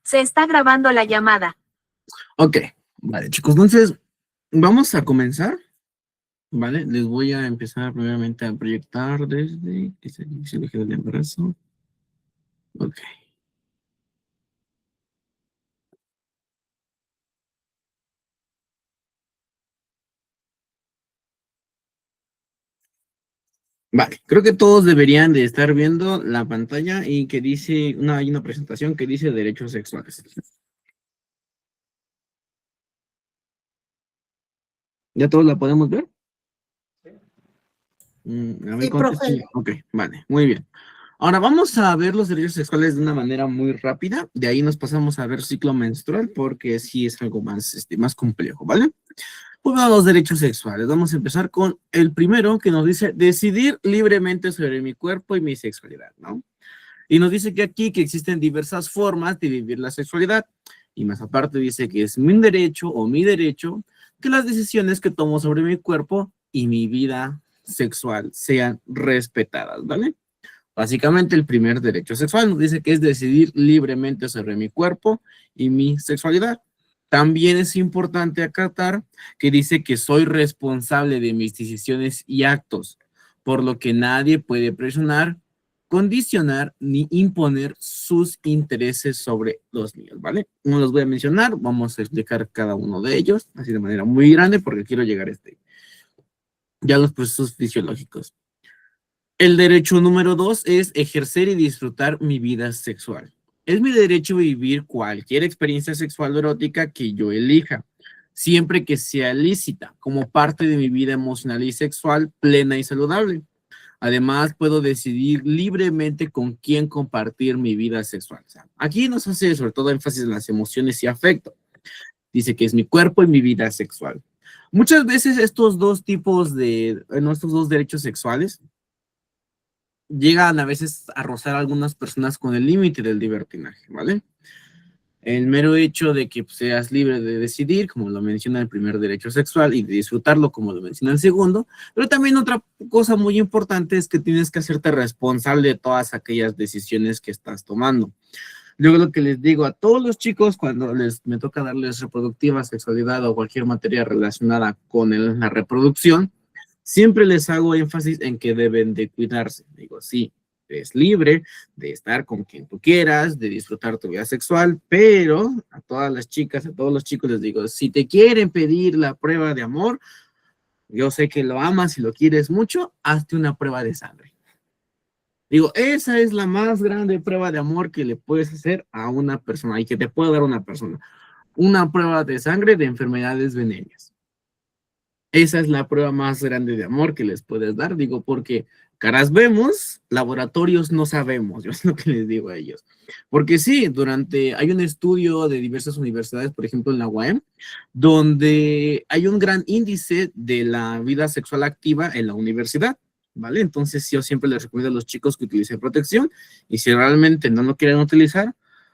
Se está grabando la llamada. Ok, vale, chicos, entonces vamos a comenzar, ¿vale? Les voy a empezar primeramente a proyectar desde ese fisiología del embarazo. Ok. Vale, creo que todos deberían de estar viendo la pantalla y que dice, hay una presentación que dice derechos sexuales. ¿Ya todos la podemos ver? A ver, Sí, profe. ok, vale, muy bien. Ahora vamos a ver los derechos sexuales de una manera muy rápida. De ahí nos pasamos a ver ciclo menstrual porque sí es algo más, más complejo, ¿vale? Pues vamos a los derechos sexuales. Vamos a empezar con el primero que nos dice decidir libremente sobre mi cuerpo y mi sexualidad, ¿no? Y nos dice que aquí que existen diversas formas de vivir la sexualidad. Y más aparte dice que es mi derecho o mi derecho que las decisiones que tomo sobre mi cuerpo y mi vida sexual sean respetadas, ¿vale? Básicamente el primer derecho sexual nos dice que es decidir libremente sobre mi cuerpo y mi sexualidad. También es importante acatar que dice que soy responsable de mis decisiones y actos, por lo que nadie puede presionar, condicionar ni imponer sus intereses sobre los míos, ¿vale? No los voy a mencionar, vamos a explicar cada uno de ellos, así de manera muy grande, porque quiero llegar a ya los procesos fisiológicos. El derecho número 2 es ejercer y disfrutar mi vida sexual. Es mi derecho vivir cualquier experiencia sexual o erótica que yo elija, siempre que sea lícita, como parte de mi vida emocional y sexual plena y saludable. Además, puedo decidir libremente con quién compartir mi vida sexual. O sea, aquí nos hace sobre todo énfasis en las emociones y afecto. Dice que es mi cuerpo y mi vida sexual. Muchas veces estos dos estos dos derechos sexuales llegan a veces a rozar a algunas personas con el límite del libertinaje, ¿vale? El mero hecho de que seas libre de decidir, como lo menciona el primer derecho sexual, y de disfrutarlo, como lo menciona el segundo, pero también otra cosa muy importante es que tienes que hacerte responsable de todas aquellas decisiones que estás tomando. Luego lo que les digo a todos los chicos cuando me toca darles reproductiva, sexualidad o cualquier materia relacionada con la reproducción, siempre les hago énfasis en que deben de cuidarse. Digo, sí, eres libre de estar con quien tú quieras, de disfrutar tu vida sexual, pero a todas las chicas, a todos los chicos les digo, si te quieren pedir la prueba de amor, yo sé que lo amas y lo quieres mucho, hazte una prueba de sangre. Digo, esa es la más grande prueba de amor que le puedes hacer a una persona y que te puede dar una persona. Una prueba de sangre de enfermedades venéreas. Esa es la prueba más grande de amor que les puedes dar, digo, porque caras vemos, laboratorios no sabemos, yo es lo que les digo a ellos. Porque sí, hay un estudio de diversas universidades, por ejemplo en la UAM, donde hay un gran índice de la vida sexual activa en la universidad, ¿vale? Entonces yo siempre les recomiendo a los chicos que utilicen protección y si realmente no lo quieren utilizar,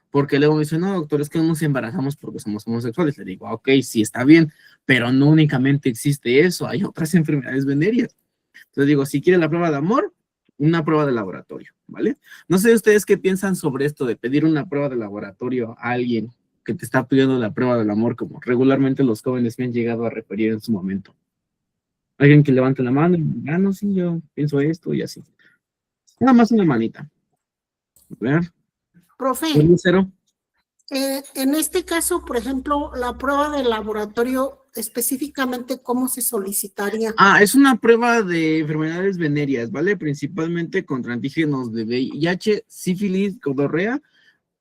porque luego me dicen, no, doctor, es que no nos embarazamos porque somos homosexuales. Le digo, ok, sí, está bien, pero no únicamente existe eso, hay otras enfermedades venéreas. Entonces digo, si quieren la prueba de amor, una prueba de laboratorio, ¿vale? No sé ustedes qué piensan sobre esto de pedir una prueba de laboratorio a alguien que te está pidiendo la prueba del amor, como regularmente los jóvenes me han llegado a referir en su momento. Alguien que levante la mano y diga, no, sí, yo pienso esto y así. Nada más una manita. A ver. Profe, Lucero. en este caso, por ejemplo, la prueba de laboratorio, específicamente, ¿cómo se solicitaría? Es una prueba de enfermedades venéreas, ¿vale? Principalmente contra antígenos de VIH, sífilis, gonorrea.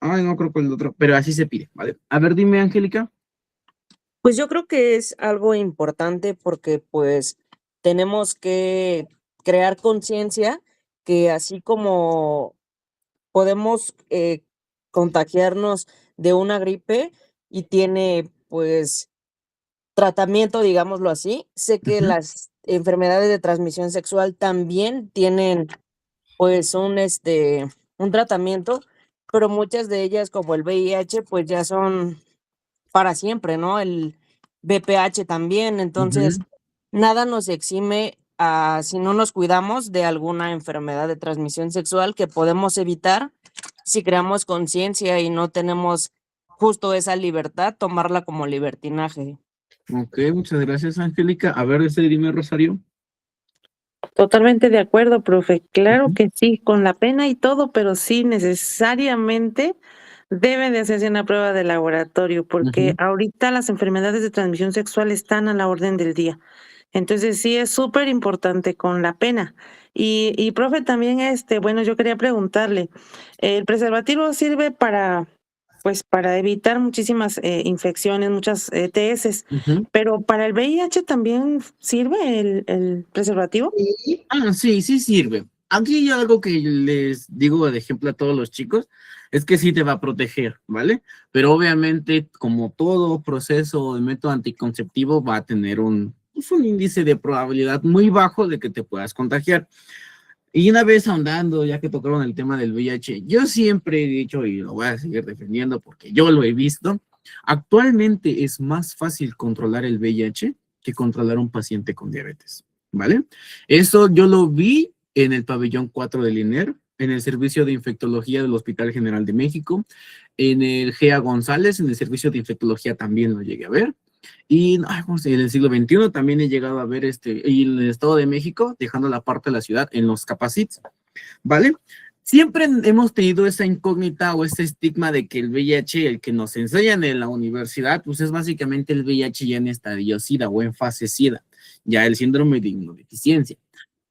No creo que el otro, pero así se pide, ¿vale? A ver, dime, Angélica. Pues yo creo que es algo importante porque pues tenemos que crear conciencia que así como podemos contagiarnos de una gripe y tiene pues tratamiento, digámoslo así, sé que las enfermedades de transmisión sexual también tienen pues un tratamiento, pero muchas de ellas como el VIH pues ya son para siempre, ¿no? El VPH también, entonces nada nos exime si no nos cuidamos de alguna enfermedad de transmisión sexual que podemos evitar si creamos conciencia y no tenemos justo esa libertad, tomarla como libertinaje. Ok, muchas gracias, Angélica. A ver, dime, Rosario. Totalmente de acuerdo, profe. Claro Ujú. que sí, con la pena y todo, pero sí necesariamente debe de hacerse una prueba de laboratorio, porque Ujú. ahorita las enfermedades de transmisión sexual están a la orden del día. Entonces sí es súper importante con la pena. Y profe, también bueno, yo quería preguntarle, ¿el preservativo sirve para, pues, para evitar muchísimas infecciones, muchas ETS, Ujú. pero para el VIH también sirve el preservativo? Ah, sí, sí sirve. Aquí hay algo que les digo de ejemplo a todos los chicos, es que sí te va a proteger, ¿vale? Pero obviamente, como todo proceso de método anticonceptivo, va a tener pues, un índice de probabilidad muy bajo de que te puedas contagiar. Y una vez ahondando, ya que tocaron el tema del VIH, yo siempre he dicho y lo voy a seguir defendiendo porque yo lo he visto, actualmente es más fácil controlar el VIH que controlar un paciente con diabetes, ¿vale? Eso yo lo vi en el pabellón 4 del INER, en el servicio de infectología del Hospital General de México, en el GEA González, en el servicio de infectología también lo llegué a ver. Y ay, ¿cómo se llama? En el siglo XXI también he llegado a ver y en el Estado de México, dejando la parte de la ciudad en los Capacits, ¿vale? Siempre hemos tenido esa incógnita o ese estigma de que el VIH, el que nos enseñan en la universidad, pues es básicamente el VIH ya en estadio SIDA o en fase SIDA, ya el síndrome de inmunodeficiencia.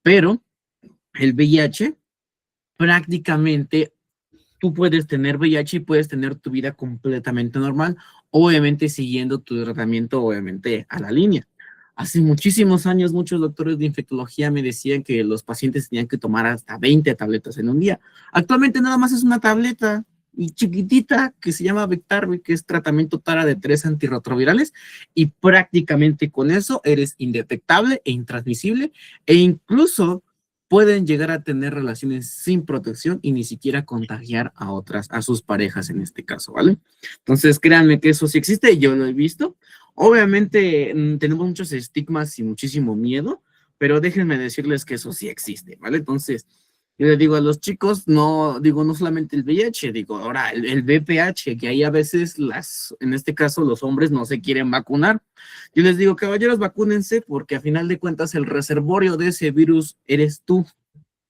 Pero el VIH prácticamente tú puedes tener VIH y puedes tener tu vida completamente normal, obviamente siguiendo tu tratamiento, obviamente, a la línea. Hace muchísimos años, muchos doctores de infectología me decían que los pacientes tenían que tomar hasta 20 tabletas en un día. Actualmente nada más es una tableta y chiquitita que se llama Biktarvy, que es tratamiento tara de 3 antirretrovirales, y prácticamente con eso eres indetectable e intransmisible, e incluso pueden llegar a tener relaciones sin protección y ni siquiera contagiar a otras, a sus parejas en este caso, ¿vale? Entonces, créanme que eso sí existe, yo lo he visto. Obviamente, tenemos muchos estigmas y muchísimo miedo, pero déjenme decirles que eso sí existe, ¿vale? Entonces, yo les digo a los chicos, no digo no solamente el VIH, digo ahora el VPH, que ahí a veces en este caso los hombres no se quieren vacunar. Yo les digo, caballeros, vacúnense porque a final de cuentas el reservorio de ese virus eres tú.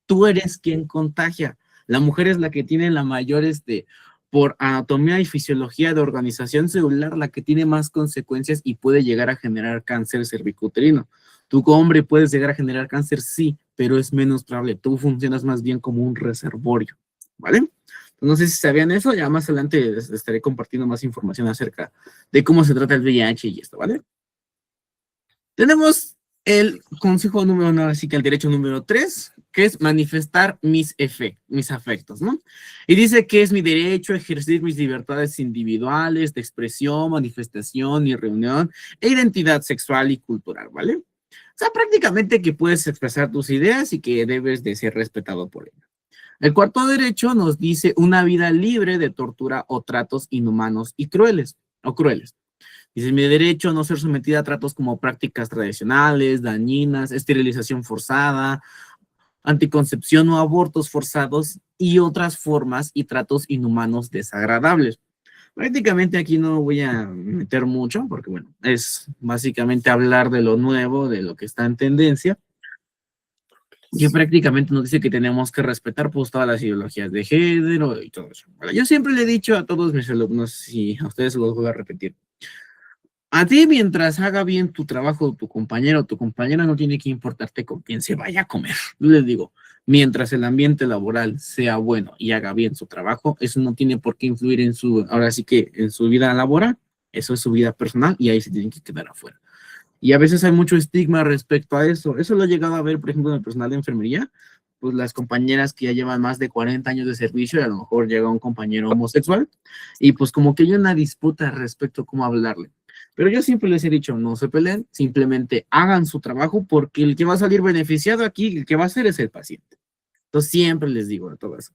Tú eres quien contagia. La mujer es la que tiene la mayor, por anatomía y fisiología de organización celular, la que tiene más consecuencias y puede llegar a generar cáncer cervicuterino. Tú como hombre puedes llegar a generar cáncer, sí, pero es menos probable. Tú funcionas más bien como un reservorio, ¿vale? No sé si sabían eso, ya más adelante les estaré compartiendo más información acerca de cómo se trata el VIH y esto, ¿vale? Tenemos el consejo número 1, así que el derecho número 3, que es manifestar mis afectos, ¿no? Y dice que es mi derecho a ejercer mis libertades individuales de expresión, manifestación y reunión e identidad sexual y cultural, ¿vale? O sea, prácticamente que puedes expresar tus ideas y que debes de ser respetado por ello. El cuarto derecho nos dice una vida libre de tortura o tratos inhumanos y crueles. Dice, mi derecho a no ser sometida a tratos como prácticas tradicionales, dañinas, esterilización forzada, anticoncepción o abortos forzados y otras formas y tratos inhumanos desagradables. Prácticamente aquí no voy a meter mucho porque, bueno, es básicamente hablar de lo nuevo, de lo que está en tendencia, que prácticamente nos dice que tenemos que respetar pues todas las ideologías de género y todo eso. Bueno, yo siempre le he dicho a todos mis alumnos, y a ustedes se los voy a repetir, a ti mientras haga bien tu trabajo tu compañero o tu compañera no tiene que importarte con quién se vaya a comer. Yo les digo, mientras el ambiente laboral sea bueno y haga bien su trabajo, eso no tiene por qué influir en ahora sí que en su vida laboral, eso es su vida personal y ahí se tienen que quedar afuera. Y a veces hay mucho estigma respecto a eso. Eso lo he llegado a ver, por ejemplo, en el personal de enfermería, pues las compañeras que ya llevan más de 40 años de servicio y a lo mejor llega un compañero homosexual y pues como que hay una disputa respecto a cómo hablarle. Pero yo siempre les he dicho, no se peleen, simplemente hagan su trabajo porque el que va a salir beneficiado aquí, el que va a ser es el paciente. Entonces siempre les digo de todo eso.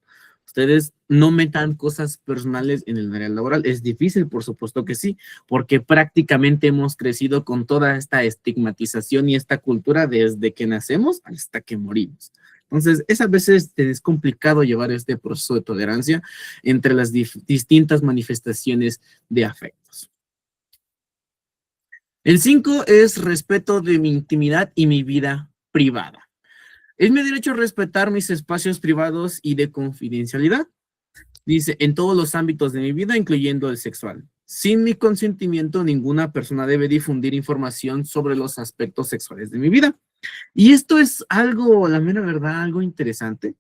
Ustedes no metan cosas personales en el área laboral. Es difícil, por supuesto que sí, porque prácticamente hemos crecido con toda esta estigmatización y esta cultura desde que nacemos hasta que morimos. Entonces, es a veces es complicado llevar este proceso de tolerancia entre las distintas manifestaciones de afectos. El 5 es respeto de mi intimidad y mi vida privada. Es mi derecho a respetar mis espacios privados y de confidencialidad. Dice, en todos los ámbitos de mi vida, incluyendo el sexual. Sin mi consentimiento, ninguna persona debe difundir información sobre los aspectos sexuales de mi vida. Y esto es algo, la mera verdad, algo interesante.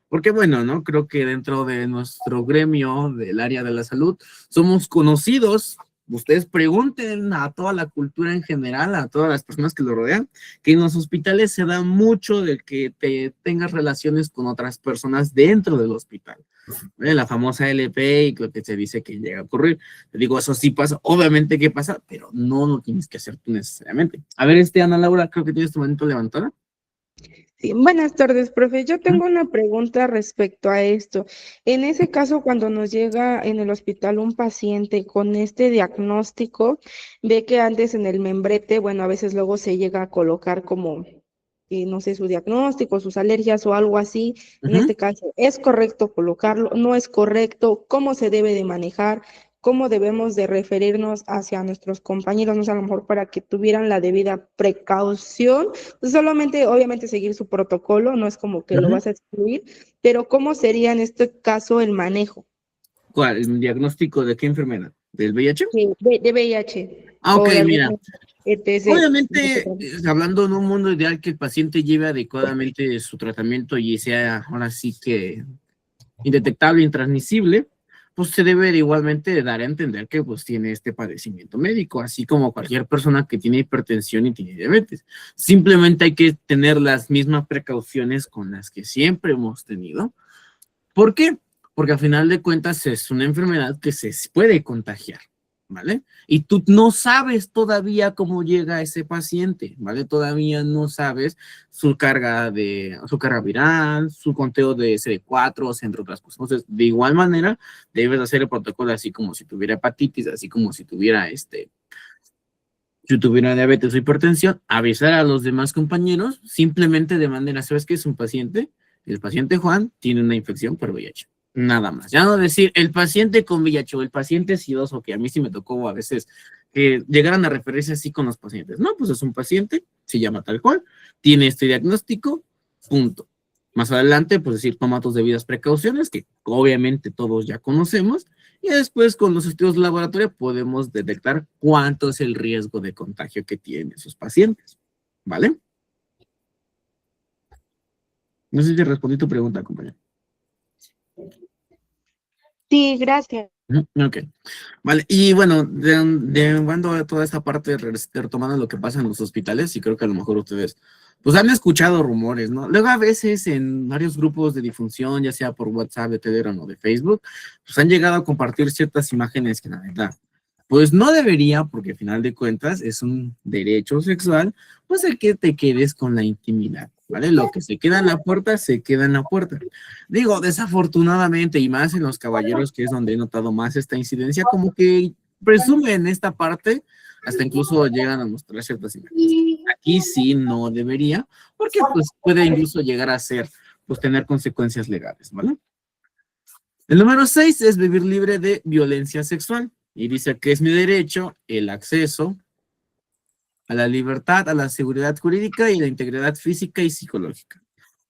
Porque bueno, ¿no? Creo que dentro de nuestro gremio del área de la salud, somos conocidos. Ustedes pregunten a toda la cultura en general, a todas las personas que lo rodean, que en los hospitales se da mucho de que te tengas relaciones con otras personas dentro del hospital. La famosa LP y lo que se dice que llega a ocurrir. Te digo, eso sí pasa, obviamente que pasa, pero no lo tienes que hacer tú necesariamente. A ver, Ana Laura, creo que tienes tu manito levantada. Sí, buenas tardes, profe. Yo tengo una pregunta respecto a esto. En ese caso, cuando nos llega en el hospital un paciente con este diagnóstico, ve que antes en el membrete, bueno, a veces luego se llega a colocar como, no sé, su diagnóstico, sus alergias o algo así. En este caso, ¿es correcto colocarlo? ¿No es correcto? ¿Cómo se debe de manejar? ¿Cómo debemos de referirnos hacia nuestros compañeros? No sé, a lo mejor para que tuvieran la debida precaución. Solamente, obviamente, seguir su protocolo, no es como que lo vas a excluir, pero ¿cómo sería en este caso el manejo? ¿Cuál? ¿El diagnóstico de qué enfermedad? ¿Del VIH? De VIH. Ah, ok, o de mira. alguna ETC. Obviamente, hablando en un mundo ideal que el paciente lleve adecuadamente su tratamiento y sea ahora sí que indetectable, intransmisible, pues se debe de igualmente dar a entender que pues tiene este padecimiento médico, así como cualquier persona que tiene hipertensión y tiene diabetes. Simplemente hay que tener las mismas precauciones con las que siempre hemos tenido. ¿Por qué? Porque al final de cuentas es una enfermedad que se puede contagiar, ¿vale? Y tú no sabes todavía cómo llega ese paciente, ¿vale? Todavía no sabes su carga viral, su conteo de CD4, entre otras cosas. Entonces, de igual manera, debes hacer el protocolo así como si tuviera hepatitis, así como si tuviera diabetes o hipertensión, avisar a los demás compañeros, simplemente de manera, ¿sabes qué es un paciente? El paciente Juan tiene una infección por VIH. Nada más. Ya no decir el paciente con VIH o el paciente sidoso, que a mí sí me tocó a veces que llegaran a referirse así con los pacientes. No, pues es un paciente, se llama tal cual, tiene este diagnóstico, punto. Más adelante, pues decir, toma tus debidas precauciones, que obviamente todos ya conocemos, y después con los estudios de laboratorio podemos detectar cuánto es el riesgo de contagio que tienen esos pacientes. ¿Vale? No sé si te respondí tu pregunta, compañero. Sí, gracias. Ok, vale, y bueno, derivando a toda esta parte, retomando lo que pasa en los hospitales, y creo que a lo mejor ustedes, pues han escuchado rumores, ¿no? Luego a veces en varios grupos de difusión, ya sea por WhatsApp, de Telegram o de Facebook, pues han llegado a compartir ciertas imágenes que la verdad, pues no debería, porque al final de cuentas es un derecho sexual, pues el que te quedes con la intimidad, ¿vale? Lo que se queda en la puerta, se queda en la puerta. Digo, desafortunadamente, y más en los caballeros, que es donde he notado más esta incidencia, como que presumen esta parte, hasta incluso llegan a mostrar ciertas imágenes. Aquí sí no debería, porque pues puede incluso llegar a ser, pues tener consecuencias legales, ¿vale? El número 6 es vivir libre de violencia sexual, y dice que es mi derecho el acceso a la libertad, a la seguridad jurídica y a la integridad física y psicológica.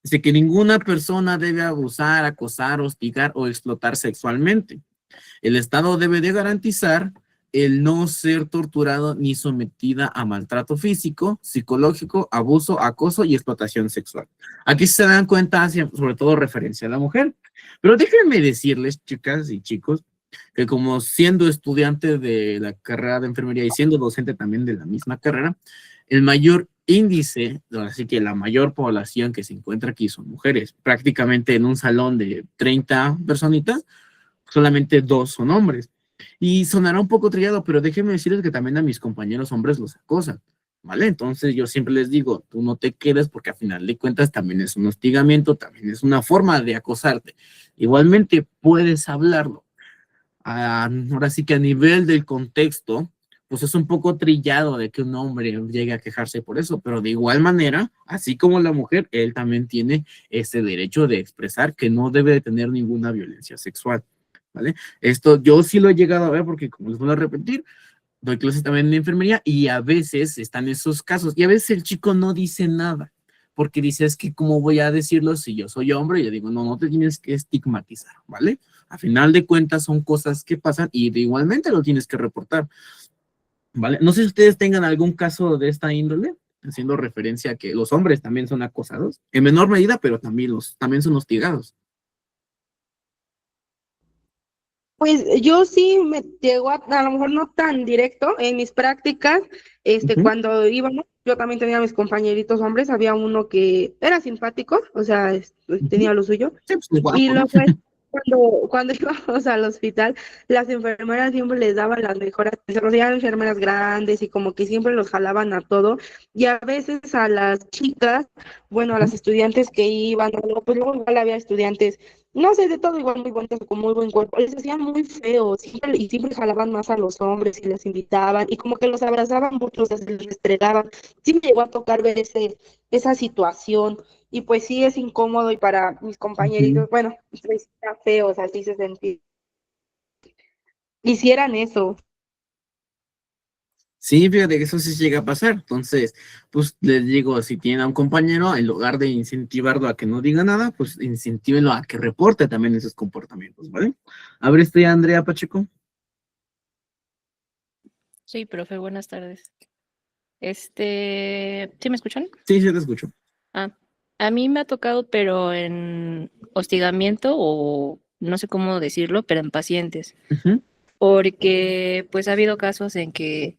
Dice que ninguna persona debe abusar, acosar, hostigar o explotar sexualmente. El Estado debe de garantizar el no ser torturado ni sometida a maltrato físico, psicológico, abuso, acoso y explotación sexual. Aquí se dan cuenta, sobre todo referencia a la mujer. Pero déjenme decirles, chicas y chicos, que como siendo estudiante de la carrera de enfermería y siendo docente también de la misma carrera, el mayor índice, así que la mayor población que se encuentra aquí son mujeres. Prácticamente en un salón de 30 personitas, solamente 2 son hombres. Y sonará un poco trillado, pero déjenme decirles que también a mis compañeros hombres los acosan, ¿vale? Entonces yo siempre les digo, tú no te quedes porque a final de cuentas también es un hostigamiento, también es una forma de acosarte. Igualmente puedes hablarlo. Ahora sí que a nivel del contexto, pues es un poco trillado de que un hombre llegue a quejarse por eso, pero de igual manera, así como la mujer, él también tiene ese derecho de expresar que no debe de tener ninguna violencia sexual, ¿vale? Esto yo sí lo he llegado a ver porque, como les voy a repetir, doy clases también en enfermería y a veces están esos casos y a veces el chico no dice nada porque dice, es que cómo voy a decirlo si yo soy hombre. Y yo digo, no, no te tienes que estigmatizar, ¿vale? A final de cuentas son cosas que pasan y de igualmente lo tienes que reportar, ¿vale? No sé si ustedes tengan algún caso de esta índole, haciendo referencia a que los hombres también son acosados, en menor medida, pero también son hostigados. Pues yo sí me llegó a lo mejor no tan directo en mis prácticas, Ujú. cuando íbamos, yo también tenía mis compañeritos hombres, había uno que era simpático, o sea, Ujú. tenía lo suyo, Sí, pues es y guapo, ¿no? luego cuando íbamos al hospital, las enfermeras siempre les daban las mejores atención, o sea, eran enfermeras grandes y como que siempre los jalaban a todo, y a veces a las chicas, bueno, a las Ujú. estudiantes que iban, o luego, pues luego igual había estudiantes, no sé, de todo igual muy bonitos, con muy buen cuerpo, les hacían muy feos, y siempre jalaban más a los hombres y les invitaban, y como que los abrazaban mucho, o sea, se les restregaban, sí me llegó a tocar ver esa situación, y pues sí es incómodo y para mis Ujú. compañeritos, bueno, pues está feo, o sea, sí se sentía. Hicieran eso. Sí, fíjate que eso sí llega a pasar. Entonces, pues les digo, si tienen a un compañero, en lugar de incentivarlo a que no diga nada, pues incentívenlo a que reporte también esos comportamientos, ¿vale? A ver, Andrea Pacheco. Sí, profe, buenas tardes. ¿Sí me escuchan? Sí, sí, te escucho. Ah, a mí me ha tocado, pero en hostigamiento o no sé cómo decirlo, pero en pacientes, Ujú. porque pues ha habido casos en que,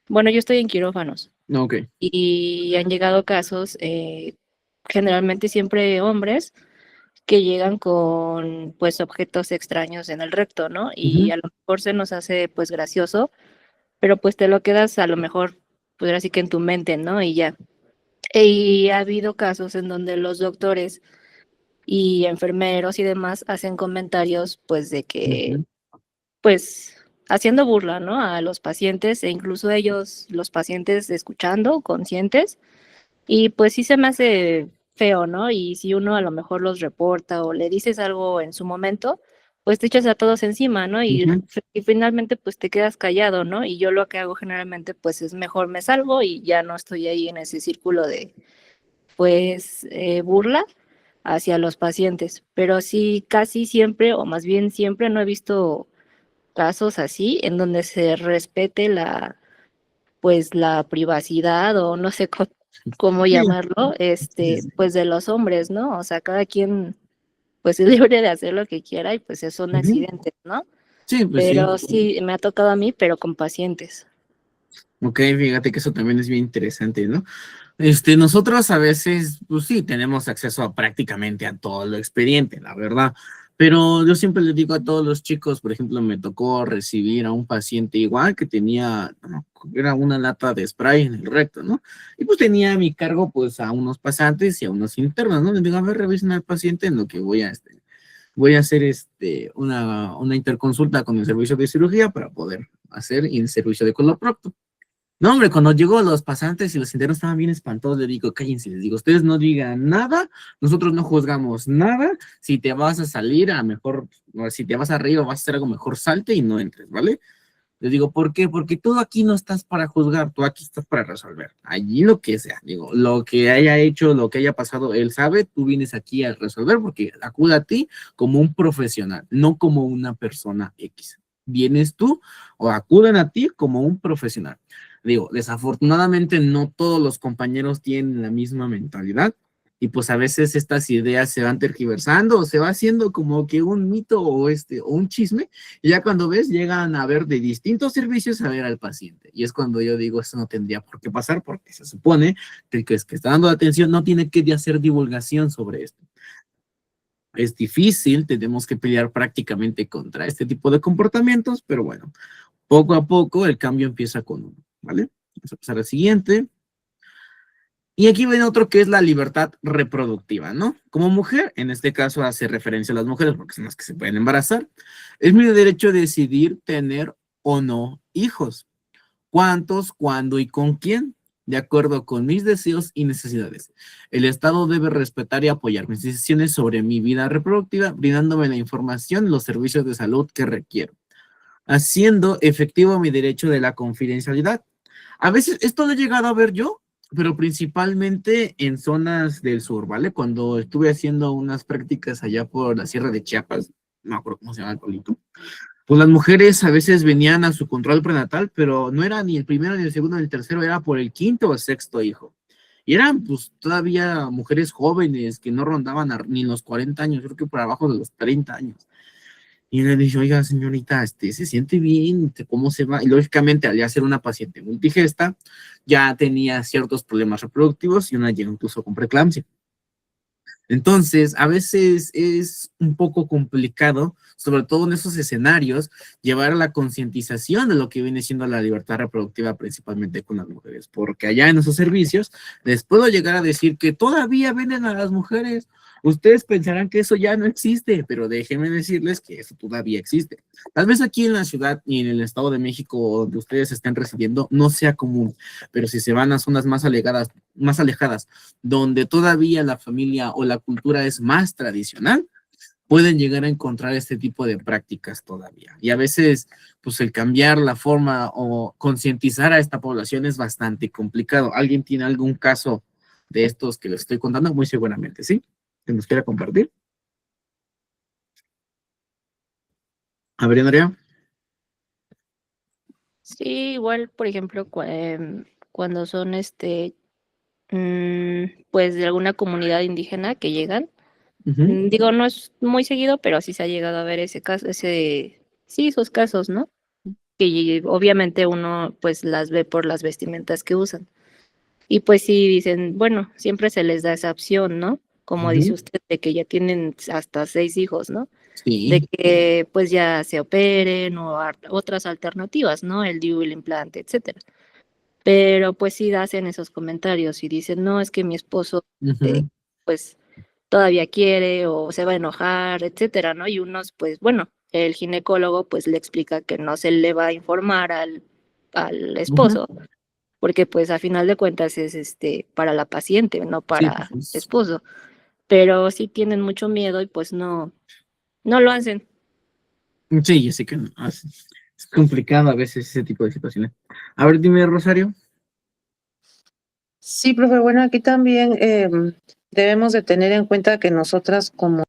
bueno, yo estoy en quirófanos Ok. y han llegado casos, generalmente siempre hombres, que llegan con pues objetos extraños en el recto, ¿no? Y Ujú. a lo mejor se nos hace pues gracioso, pero pues te lo quedas a lo mejor, pues así que en tu mente, ¿no? Y ya. Y ha habido casos en donde los doctores y enfermeros y demás hacen comentarios, pues de que, Ujú. pues haciendo burla, ¿no? A los pacientes e incluso ellos, los pacientes escuchando, conscientes, y pues sí se me hace feo, ¿no? Y si uno a lo mejor los reporta o le dices algo en su momento, pues te echas a todos encima, ¿no? Ujú. Y finalmente pues te quedas callado, ¿no? Y yo lo que hago generalmente pues es mejor me salgo y ya no estoy ahí en ese círculo de pues burla hacia los pacientes. Pero sí, casi siempre, o más bien siempre no he visto casos así en donde se respete pues la privacidad o no sé cómo Sí, llamarlo, sí, sí. pues de los hombres, ¿no? O sea, cada quien pues es libre de hacer lo que quiera y pues son Ujú. accidentes, ¿no? Sí, pues sí. Pero sí, me ha tocado a mí, pero con pacientes. Ok, fíjate que eso también es bien interesante, ¿no? Nosotros a veces, pues sí, tenemos acceso a prácticamente a todo lo expediente, la verdad. Pero yo siempre les digo a todos los chicos, por ejemplo, me tocó recibir a un paciente igual que tenía, no, era una lata de spray en el recto, ¿no? Y pues tenía a mi cargo, pues, a unos pasantes y a unos internos, ¿no? Les digo, a ver, revisen al paciente en lo que voy a hacer una interconsulta con el servicio de cirugía para poder hacer el servicio de coloprocto. No, hombre, cuando llegó los pasantes y los internos estaban bien espantados, le digo, cállense, les digo, ustedes no digan nada, nosotros no juzgamos nada, si te vas a salir, a mejor, o si te vas a reír o vas a hacer algo mejor, salte y no entres, ¿vale? Les digo, ¿por qué? Porque tú aquí no estás para juzgar, tú aquí estás para resolver, allí lo que sea, digo, lo que haya hecho, lo que haya pasado, él sabe, tú vienes aquí a resolver porque acude a ti como un profesional, no como una persona X. Vienes tú o acuden a ti como un profesional. Digo, desafortunadamente no todos los compañeros tienen la misma mentalidad y pues a veces estas ideas se van tergiversando o se va haciendo como que un mito o un chisme y ya cuando ves llegan a ver de distintos servicios a ver al paciente y es cuando yo digo esto no tendría por qué pasar porque se supone que el que está dando atención no tiene que hacer divulgación sobre esto. Es difícil, tenemos que pelear prácticamente contra este tipo de comportamientos, pero bueno, poco a poco el cambio empieza con uno, ¿vale? Vamos a pasar al siguiente. Y aquí viene otro que es la libertad reproductiva, ¿no? Como mujer, en este caso hace referencia a las mujeres porque son las que se pueden embarazar, es mi derecho de decidir tener o no hijos. ¿Cuántos, cuándo y con quién? De acuerdo con mis deseos y necesidades. El Estado debe respetar y apoyar mis decisiones sobre mi vida reproductiva, brindándome la información y los servicios de salud que requiero, haciendo efectivo mi derecho de la confidencialidad. A veces esto lo he llegado a ver yo, pero principalmente en zonas del sur, ¿vale? Cuando estuve haciendo unas prácticas allá por la Sierra de Chiapas, no me acuerdo cómo se llama el pueblito, pues las mujeres a veces venían a su control prenatal, pero no era ni el primero, ni el segundo, ni el tercero, era por el quinto o sexto hijo. Y eran pues todavía mujeres jóvenes que no rondaban ni los 40 años, creo que por abajo de los 30 años. Y le dije, oiga, señorita, ¿se siente bien? ¿Cómo se va? Y lógicamente, al ya ser una paciente multigesta, ya tenía ciertos problemas reproductivos y una llegó incluso con preeclampsia. Entonces, a veces es un poco complicado, sobre todo en esos escenarios, llevar a la concientización de lo que viene siendo la libertad reproductiva, principalmente con las mujeres, porque allá en esos servicios les puedo llegar a decir que todavía venden a las mujeres. Ustedes pensarán que eso ya no existe, pero déjenme decirles que eso todavía existe. Tal vez aquí en la ciudad y en el Estado de México, donde ustedes estén residiendo, no sea común, pero si se van a zonas más alejadas, donde todavía la familia o la cultura es más tradicional, pueden llegar a encontrar este tipo de prácticas todavía. Y a veces, pues el cambiar la forma o concientizar a esta población es bastante complicado. ¿Alguien tiene algún caso de estos que les estoy contando? Muy seguramente, ¿sí? ¿Que nos quiera compartir? A ver, Andrea. Sí, igual, por ejemplo, cuando son pues de alguna comunidad indígena que llegan, Ujú. digo, no es muy seguido, pero sí se ha llegado a ver ese caso, sí, esos casos, ¿no? Que obviamente uno pues las ve por las vestimentas que usan. Y pues sí dicen, bueno, siempre se les da esa opción, ¿no? Como dice Ujú. usted, de que ya tienen hasta 6 hijos, ¿no? De Sí. que pues ya se operen o otras alternativas, ¿no? El DIU, el implante, etcétera. Pero pues sí hacen esos comentarios y dicen, no, es que mi esposo Ujú. pues todavía quiere o se va a enojar, etcétera, ¿no? Y unos, pues bueno, el ginecólogo pues le explica que no se le va a informar al Ujú. esposo, porque pues a final de cuentas es para la paciente, no Sí, para pues, esposo. Pero sí tienen mucho miedo y pues no lo hacen. sí, yo sé que no, es complicado a veces ese tipo de situaciones. A ver, dime, Rosario. Sí, profe, bueno, aquí también debemos de tener en cuenta que nosotras como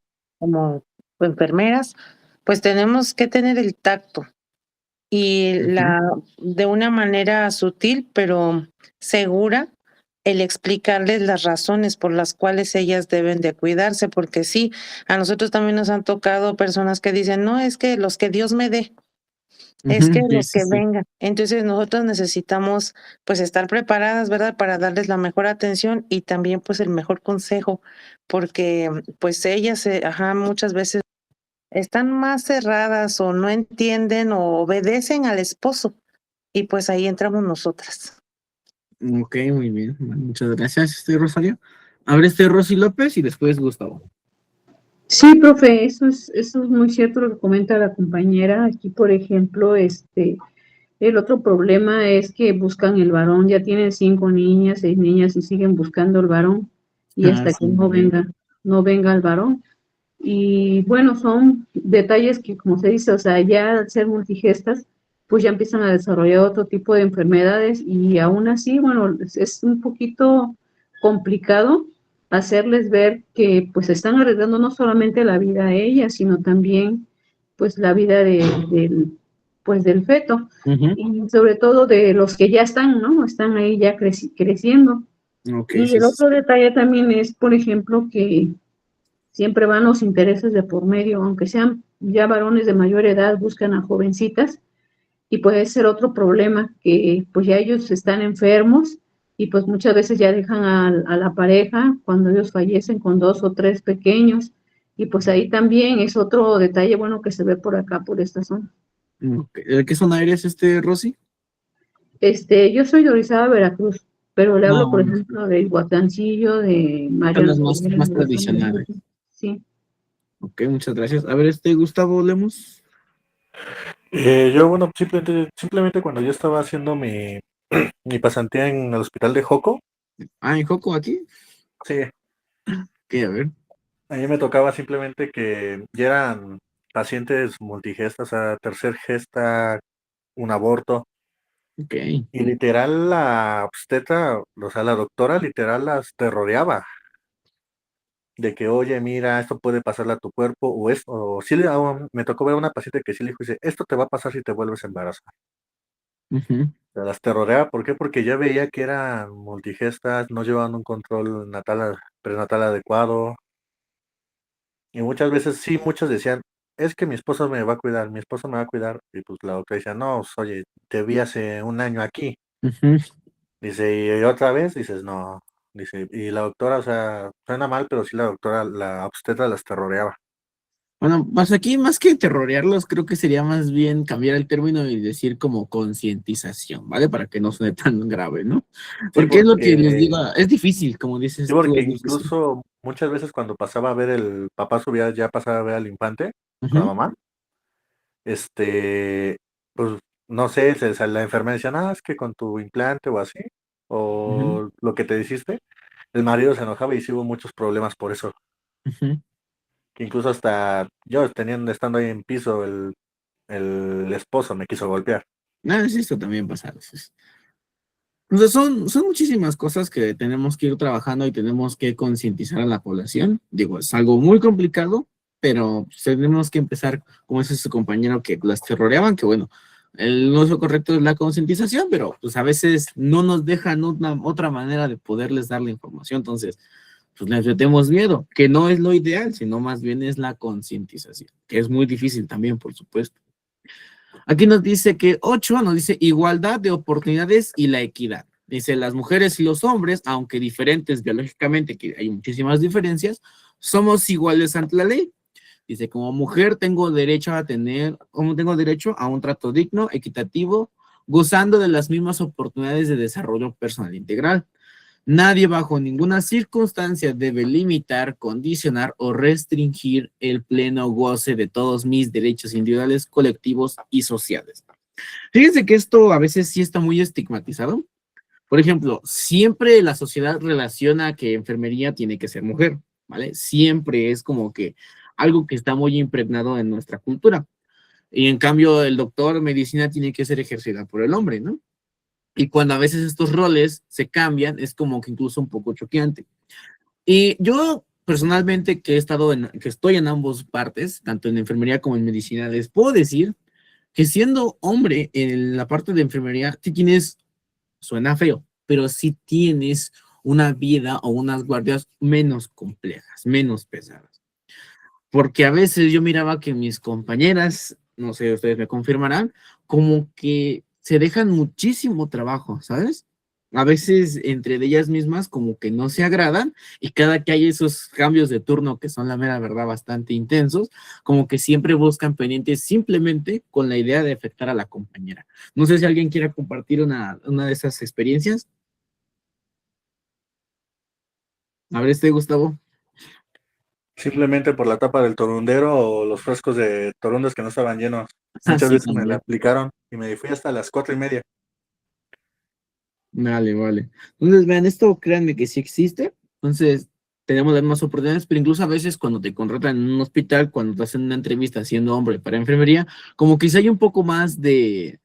enfermeras, pues tenemos que tener el tacto y Ujú. de una manera sutil, pero segura, el explicarles las razones por las cuales ellas deben de cuidarse, porque sí, a nosotros también nos han tocado personas que dicen, no, es que los que Dios me dé. Es que Ujú. Sí, los sí, que sí. vengan. Entonces nosotros necesitamos pues estar preparadas, ¿verdad? Para darles la mejor atención y también pues el mejor consejo, porque pues ellas, muchas veces están más cerradas o no entienden o obedecen al esposo y pues ahí entramos nosotras. Ok, muy bien. Bueno, muchas gracias, Rosario. A ver, Rosy López y después Gustavo. Sí, profe, eso es muy cierto lo que comenta la compañera. Aquí, por ejemplo, el otro problema es que buscan el varón, ya tienen 5 niñas, 6 niñas y siguen buscando el varón y Ah, hasta que sí, muy bien. no venga el varón. Y bueno, son detalles que, como se dice, o sea, ya al ser multigestas, pues ya empiezan a desarrollar otro tipo de enfermedades y aún así, bueno, es un poquito complicado hacerles ver que pues están arriesgando no solamente la vida a ellas, sino también pues la vida pues del feto Ujú. y sobre todo de los que ya están, ¿no? Están ahí ya creciendo. Ok, Y sí, el sí. otro detalle también es, por ejemplo, que siempre van los intereses de por medio, aunque sean ya varones de mayor edad, buscan a jovencitas y puede ser otro problema que pues ya ellos están enfermos y pues muchas veces ya dejan a la pareja cuando ellos fallecen con 2 o 3 pequeños y pues ahí también es otro detalle bueno que se ve por acá, por esta zona. Ok. ¿De qué zona eres, Rosy? Yo soy de Orizaba, Veracruz, pero le hablo, por No, ejemplo, de Huatancillo, de son Mariano las más Rivera, de San tradicionales. Miguel. Sí. Ok, muchas gracias. A ver, Gustavo Lemos. Yo, bueno, simplemente cuando yo estaba haciendo mi pasantía en el hospital de Joco, Ah, ¿en Joco aquí? sí, ¿Qué? A ver. a mí me tocaba simplemente que ya eran pacientes multigestas, o sea, tercer gesta, un aborto, Ok. y literal la obstetra, o sea, la doctora literal las terroreaba de que, oye, mira, esto puede pasarle a tu cuerpo, o esto, o sí me tocó ver a una paciente que sí le dijo, dice, esto te va a pasar si te vuelves a embarazar. Ujú, Se las terroreaba, ¿por qué? Porque ya veía que eran multigestas, no llevaban un control prenatal adecuado, y muchas veces sí, muchos decían, es que mi esposo me va a cuidar, mi esposo me va a cuidar, y pues la doctora decía, no, pues, oye, te vi hace un año aquí, ujú. dice, y otra vez, dices, no, dice, y la doctora, o sea, suena mal, pero sí la doctora, la obstetra las terroreaba. Bueno, pues aquí más que terrorearlos, creo que sería más bien cambiar el término y decir como concientización, ¿vale? Para que no suene tan grave, ¿no? Sí, Porque es lo que les porque digo, es difícil, como Sí, dices tú, porque es difícil. incluso muchas veces cuando pasaba a ver el papá subía, ya pasaba a ver al infante con la Ujú, mamá, este, pues no sé, la enfermera decía, ah, es que con tu implante o así, ujú, o lo que te dijiste, el marido se enojaba y sí hubo muchos problemas por eso, ujú. que incluso hasta yo estando ahí en piso, el esposo me quiso golpear. Ah, sí, esto también pasa a veces. Entonces son muchísimas cosas que tenemos que ir trabajando y tenemos que concientizar a la población. Digo, es algo muy complicado, pero pues, tenemos que empezar, como dice su compañero, que las terroreaban, que bueno, el uso correcto es la concientización, pero pues a veces no nos dejan otra manera de poderles dar la información. Entonces, pues les metemos miedo, que no es lo ideal, sino más bien es la concientización, que es muy difícil también, por supuesto. Aquí nos dice que 8 nos dice igualdad de oportunidades y la equidad. Dice, las mujeres y los hombres, aunque diferentes biológicamente, que hay muchísimas diferencias, somos iguales ante la ley. Dice, como mujer tengo derecho a tener, como tengo derecho a un trato digno, equitativo, gozando de las mismas oportunidades de desarrollo personal integral. Nadie bajo ninguna circunstancia debe limitar, condicionar o restringir el pleno goce de todos mis derechos individuales, colectivos y sociales. Fíjense que esto a veces sí está muy estigmatizado. Por ejemplo, siempre la sociedad relaciona que enfermería tiene que ser mujer, ¿vale? Siempre es como que algo que está muy impregnado en nuestra cultura. Y en cambio, el doctor medicina tiene que ser ejercida por el hombre, ¿no? Y cuando a veces estos roles se cambian, es como que incluso un poco choqueante. Y yo personalmente que estoy en ambas partes, tanto en enfermería como en medicina, les puedo decir que siendo hombre en la parte de enfermería, sí tienes, suena feo, pero sí tienes una vida o unas guardias menos complejas, menos pesadas. Porque a veces yo miraba que mis compañeras, no sé, ustedes me confirmarán, como que se dejan muchísimo trabajo, ¿sabes? A veces entre ellas mismas como que no se agradan y cada que hay esos cambios de turno que son la mera verdad bastante intensos, como que siempre buscan pendientes simplemente con la idea de afectar a la compañera. No sé si alguien quiera compartir una de esas experiencias. A ver, Gustavo. Simplemente por la tapa del torundero o los frascos de torundos que no estaban llenos. Muchas Así veces me la también. aplicaron y me fui hasta las 4:30. Vale, vale. Entonces, vean, esto créanme que sí existe. Entonces, tenemos las mismas oportunidades, pero incluso a veces cuando te contratan en un hospital, cuando te hacen una entrevista siendo hombre para enfermería, como que sí hay un poco más de,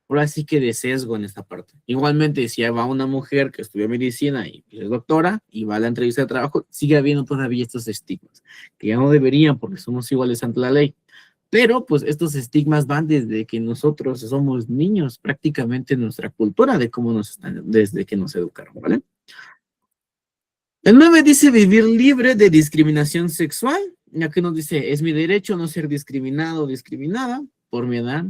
ahora sí que de sesgo en esta parte. Igualmente, si va una mujer que estudió medicina y es doctora y va a la entrevista de trabajo, sigue habiendo todavía estos estigmas, que ya no deberían porque somos iguales ante la ley. Pero pues estos estigmas van desde que nosotros somos niños, prácticamente en nuestra cultura de cómo nos están, desde que nos educaron, ¿vale? El 9 dice vivir libre de discriminación sexual. Y aquí nos dice, es mi derecho no ser discriminado o discriminada por mi edad,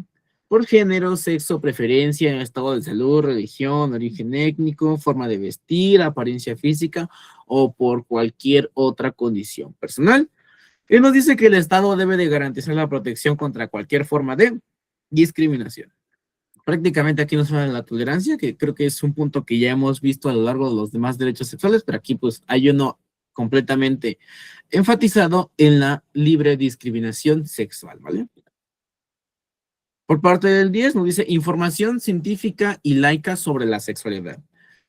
por género, sexo, preferencia, estado de salud, religión, origen étnico, forma de vestir, apariencia física o por cualquier otra condición personal. Él nos dice que el Estado debe de garantizar la protección contra cualquier forma de discriminación. Prácticamente aquí nos habla de la tolerancia, que creo que es un punto que ya hemos visto a lo largo de los demás derechos sexuales, pero aquí pues hay uno completamente enfatizado en la libre discriminación sexual, ¿vale? Por parte del 10 nos dice información científica y laica sobre la sexualidad.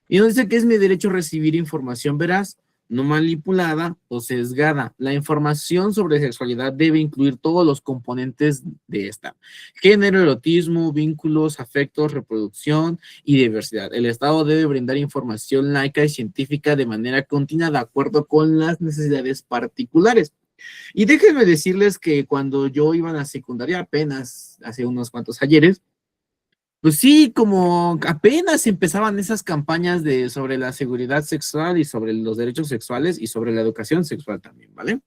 Y nos dice que es mi derecho recibir información veraz, no manipulada o sesgada. La información sobre sexualidad debe incluir todos los componentes de esta: género, erotismo, vínculos, afectos, reproducción y diversidad. El Estado debe brindar información laica y científica de manera continua de acuerdo con las necesidades particulares. Y déjenme decirles que cuando yo iba a la secundaria, apenas hace unos cuantos ayeres, pues sí, como apenas empezaban esas campañas sobre la seguridad sexual y sobre los derechos sexuales y sobre la educación sexual también, ¿vale?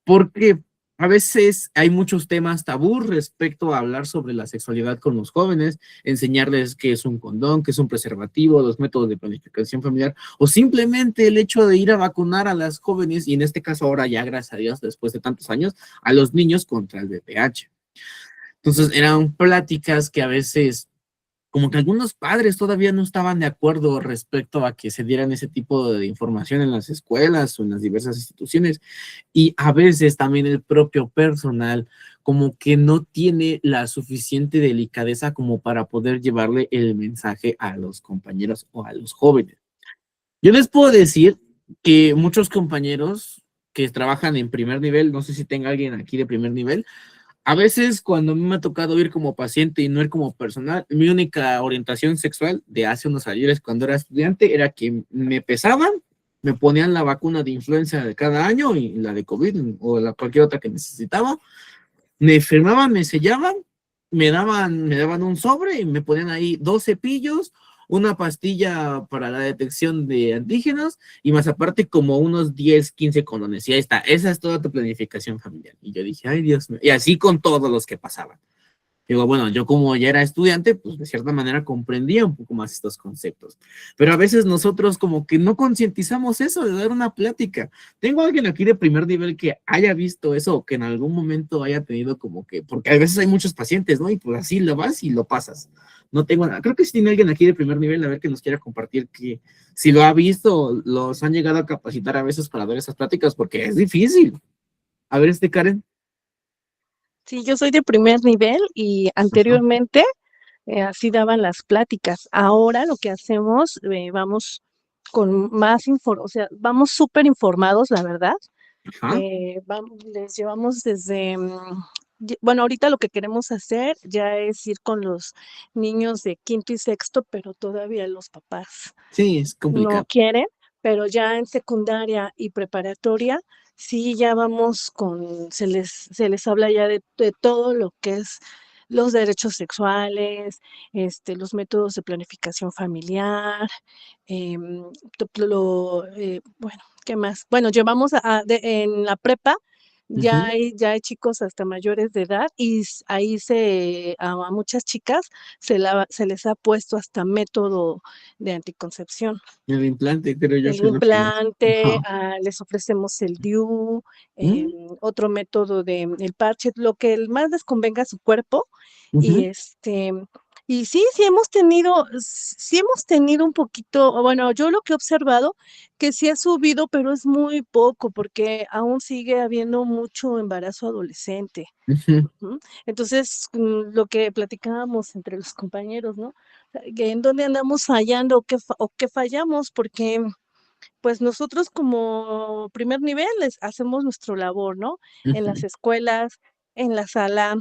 Porque a veces hay muchos temas tabú respecto a hablar sobre la sexualidad con los jóvenes, enseñarles qué es un condón, qué es un preservativo, los métodos de planificación familiar, o simplemente el hecho de ir a vacunar a las jóvenes, y en este caso ahora ya, gracias a Dios, después de tantos años, a los niños contra el VPH. Entonces eran pláticas que a veces, como que algunos padres todavía no estaban de acuerdo respecto a que se dieran ese tipo de información en las escuelas o en las diversas instituciones, y a veces también el propio personal como que no tiene la suficiente delicadeza como para poder llevarle el mensaje a los compañeros o a los jóvenes. Yo les puedo decir que muchos compañeros que trabajan en primer nivel, no sé si tenga alguien aquí de primer nivel, a veces cuando a mí me ha tocado ir como paciente y no ir como personal, mi única orientación sexual de hace unos ayeres cuando era estudiante era que me pesaban, me ponían la vacuna de influenza de cada año y la de COVID o cualquier otra que necesitaba, me firmaban, me sellaban, me daban un sobre y me ponían ahí 2 cepillos, una pastilla para la detección de antígenos y más aparte como unos 10, 15 condones. Y ahí está, esa es toda tu planificación familiar. Y yo dije, ay Dios mío, y así con todos los que pasaban. Digo, bueno, yo como ya era estudiante, pues de cierta manera comprendía un poco más estos conceptos. Pero a veces nosotros como que no concientizamos eso de dar una plática. ¿Tengo alguien aquí de primer nivel que haya visto eso o que en algún momento haya tenido como que, porque a veces hay muchos pacientes, ¿no? Y pues así lo vas y lo pasas. No tengo nada. Creo que sí tiene alguien aquí de primer nivel, a ver que nos quiera compartir que si lo ha visto, los han llegado a capacitar a veces para dar esas pláticas, porque es difícil. A ver, Karen. Sí, yo soy de primer nivel y Ajá. anteriormente así daban las pláticas. Ahora lo que hacemos, vamos con más o sea, vamos súper informados, la verdad. Ajá. Les llevamos desde, bueno, ahorita lo que queremos hacer ya es ir con los niños de quinto y sexto, pero todavía los papás Sí, es no complicado. quieren, pero ya en secundaria y preparatoria, sí ya vamos se les habla ya de todo lo que es los derechos sexuales, los métodos de planificación familiar, bueno, ¿qué más? Bueno, llevamos en la prepa, Ujú. ya hay chicos hasta mayores de edad y ahí a muchas chicas se les ha puesto hasta método de anticoncepción. El implante, creo yo El que es lo que es. implante, Ajá. les ofrecemos el DIU, Mm, otro método el parche, lo que más les convenga a su cuerpo. Y ujú, y sí hemos tenido un poquito, o bueno, yo lo que he observado, que sí ha subido, pero es muy poco, porque aún sigue habiendo mucho embarazo adolescente. ujú. Ujú. Entonces, lo que platicábamos entre los compañeros, ¿no? Que en dónde andamos fallando o qué fallamos, porque pues nosotros como primer nivel hacemos nuestra labor, ¿no? En las Ujú. escuelas, en la sala,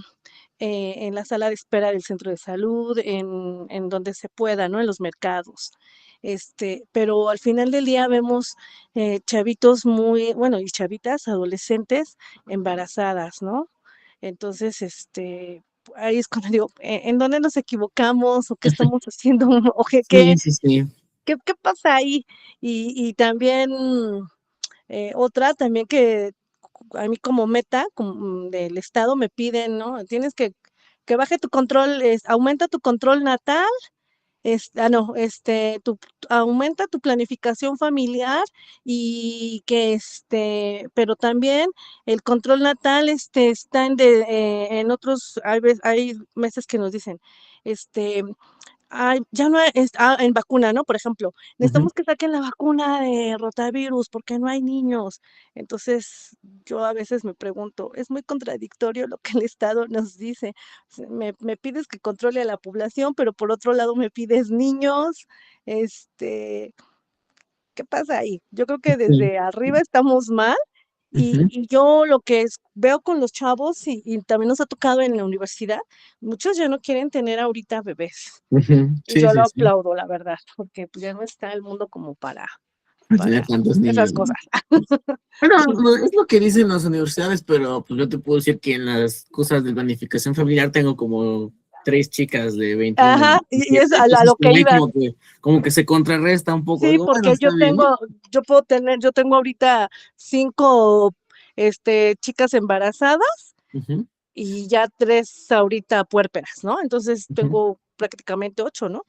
en la sala de espera del centro de salud, en donde se pueda, ¿no? En los mercados. Pero al final del día vemos chavitos bueno, y chavitas, adolescentes embarazadas, ¿no? Entonces, ahí es cuando digo, ¿en dónde nos equivocamos o qué estamos haciendo o Sí, sí, sí. qué pasa ahí? Y también otra también que a mí como meta del Estado me piden, ¿no? Tienes que baje tu control, aumenta tu control natal, no, aumenta tu planificación familiar y pero también el control natal, está en otros, hay meses que nos dicen, este, ya no es, en vacuna, ¿no? Por ejemplo, Ujú. necesitamos que saquen la vacuna de rotavirus porque no hay niños. Entonces, yo a veces me pregunto, es muy contradictorio lo que el Estado nos dice. Me pides que controle a la población, pero por otro lado me pides niños. Este, ¿Qué pasa ahí? Yo creo que Sí. desde arriba estamos mal Ujú. y yo lo que veo con los chavos y también nos ha tocado en la universidad, muchos ya no quieren tener ahorita bebés. Ujú. Y Sí, yo lo sí, sí. aplaudo, la verdad, porque pues ya no está el mundo como Tener para tantos esas niños, ¿no? cosas. Bueno, es lo que dicen las universidades, pero pues yo te puedo decir que en las cosas de planificación familiar tengo como 3 chicas de 21 Ajá, y y es 17, a entonces lo que iba. como que se contrarresta un poco. Sí, Digo, bueno, porque está bien, ¿no? yo tengo ahorita 5 chicas embarazadas Ujú, y ya 3 ahorita puérperas, ¿no? Entonces ujú. tengo prácticamente 8, ¿no?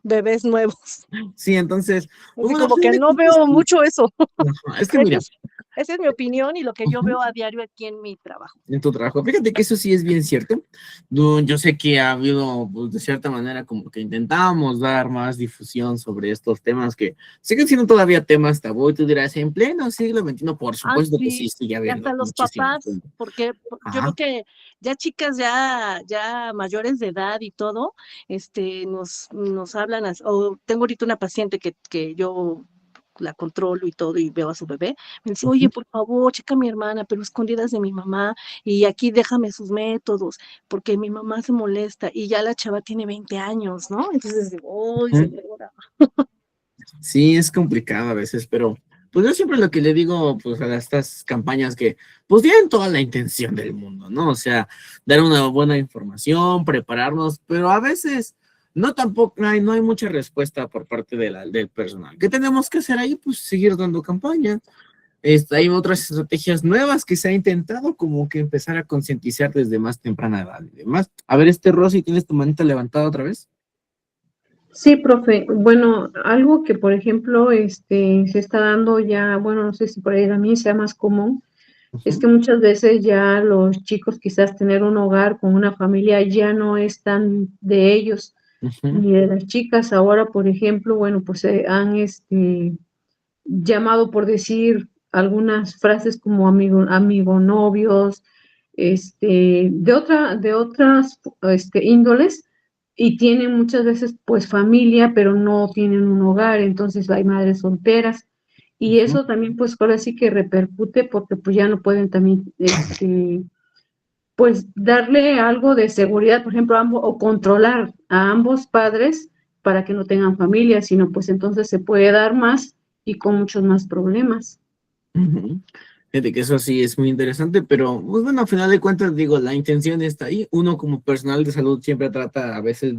Bebés nuevos. Sí, entonces, pues Así bueno, al como final que de no cuentas, veo sí. mucho eso. Ajá, es que Esa mira, es, esa es mi opinión y lo que yo ujú, veo a diario aquí en mi trabajo. en tu trabajo. Fíjate que eso sí es bien cierto. Yo sé que ha habido, pues, de cierta manera, como que intentamos dar más difusión sobre estos temas que siguen siendo todavía temas tabú. Y tú dirás, en pleno siglo XXI, por supuesto que sí, Sí, sigue y habiendo hasta los muchísimos papás, temas. porque yo veo Ajá. que ya chicas ya mayores de edad y todo, nos hablan, o tengo ahorita una paciente que yo la controlo y todo y veo a su bebé, me dice, oye, Ujú, por favor, checa a mi hermana, pero escondidas de mi mamá, y aquí déjame sus métodos, porque mi mamá se molesta, y ya la chava tiene 20 años, ¿no? Entonces digo, uy, ujú. señora. Sí, es complicado a veces, pero pues yo siempre lo que le digo pues a estas campañas que pues tienen toda la intención del mundo, ¿no? O sea, dar una buena información, prepararnos, pero a veces no hay mucha respuesta por parte del personal. ¿Qué tenemos que hacer ahí? Pues seguir dando campaña. Hay otras estrategias nuevas que se ha intentado, como que empezar a concientizar desde más temprana edad y demás. A ver, Rosy, ¿tienes tu manita levantada otra vez? Sí, profe. Bueno, algo que, por ejemplo, se está dando ya, bueno, no sé si por ahí también sea más común, es Ujú, que muchas veces ya los chicos quizás tener un hogar con una familia ya no es tan de ellos ujú, ni de las chicas. Ahora, por ejemplo, bueno, pues se han llamado por decir algunas frases como amigo novios, de otras índoles, y tienen muchas veces pues familia, pero no tienen un hogar, entonces hay madres solteras, y ujú. eso también pues ahora sí que repercute porque pues ya no pueden también pues darle algo de seguridad, por ejemplo, o controlar a ambos padres para que no tengan familia, sino pues entonces se puede dar más y con muchos más problemas. Ujú. Fíjate que eso sí es muy interesante, pero pues bueno, al final de cuentas, digo, la intención está ahí. Uno como personal de salud siempre trata a veces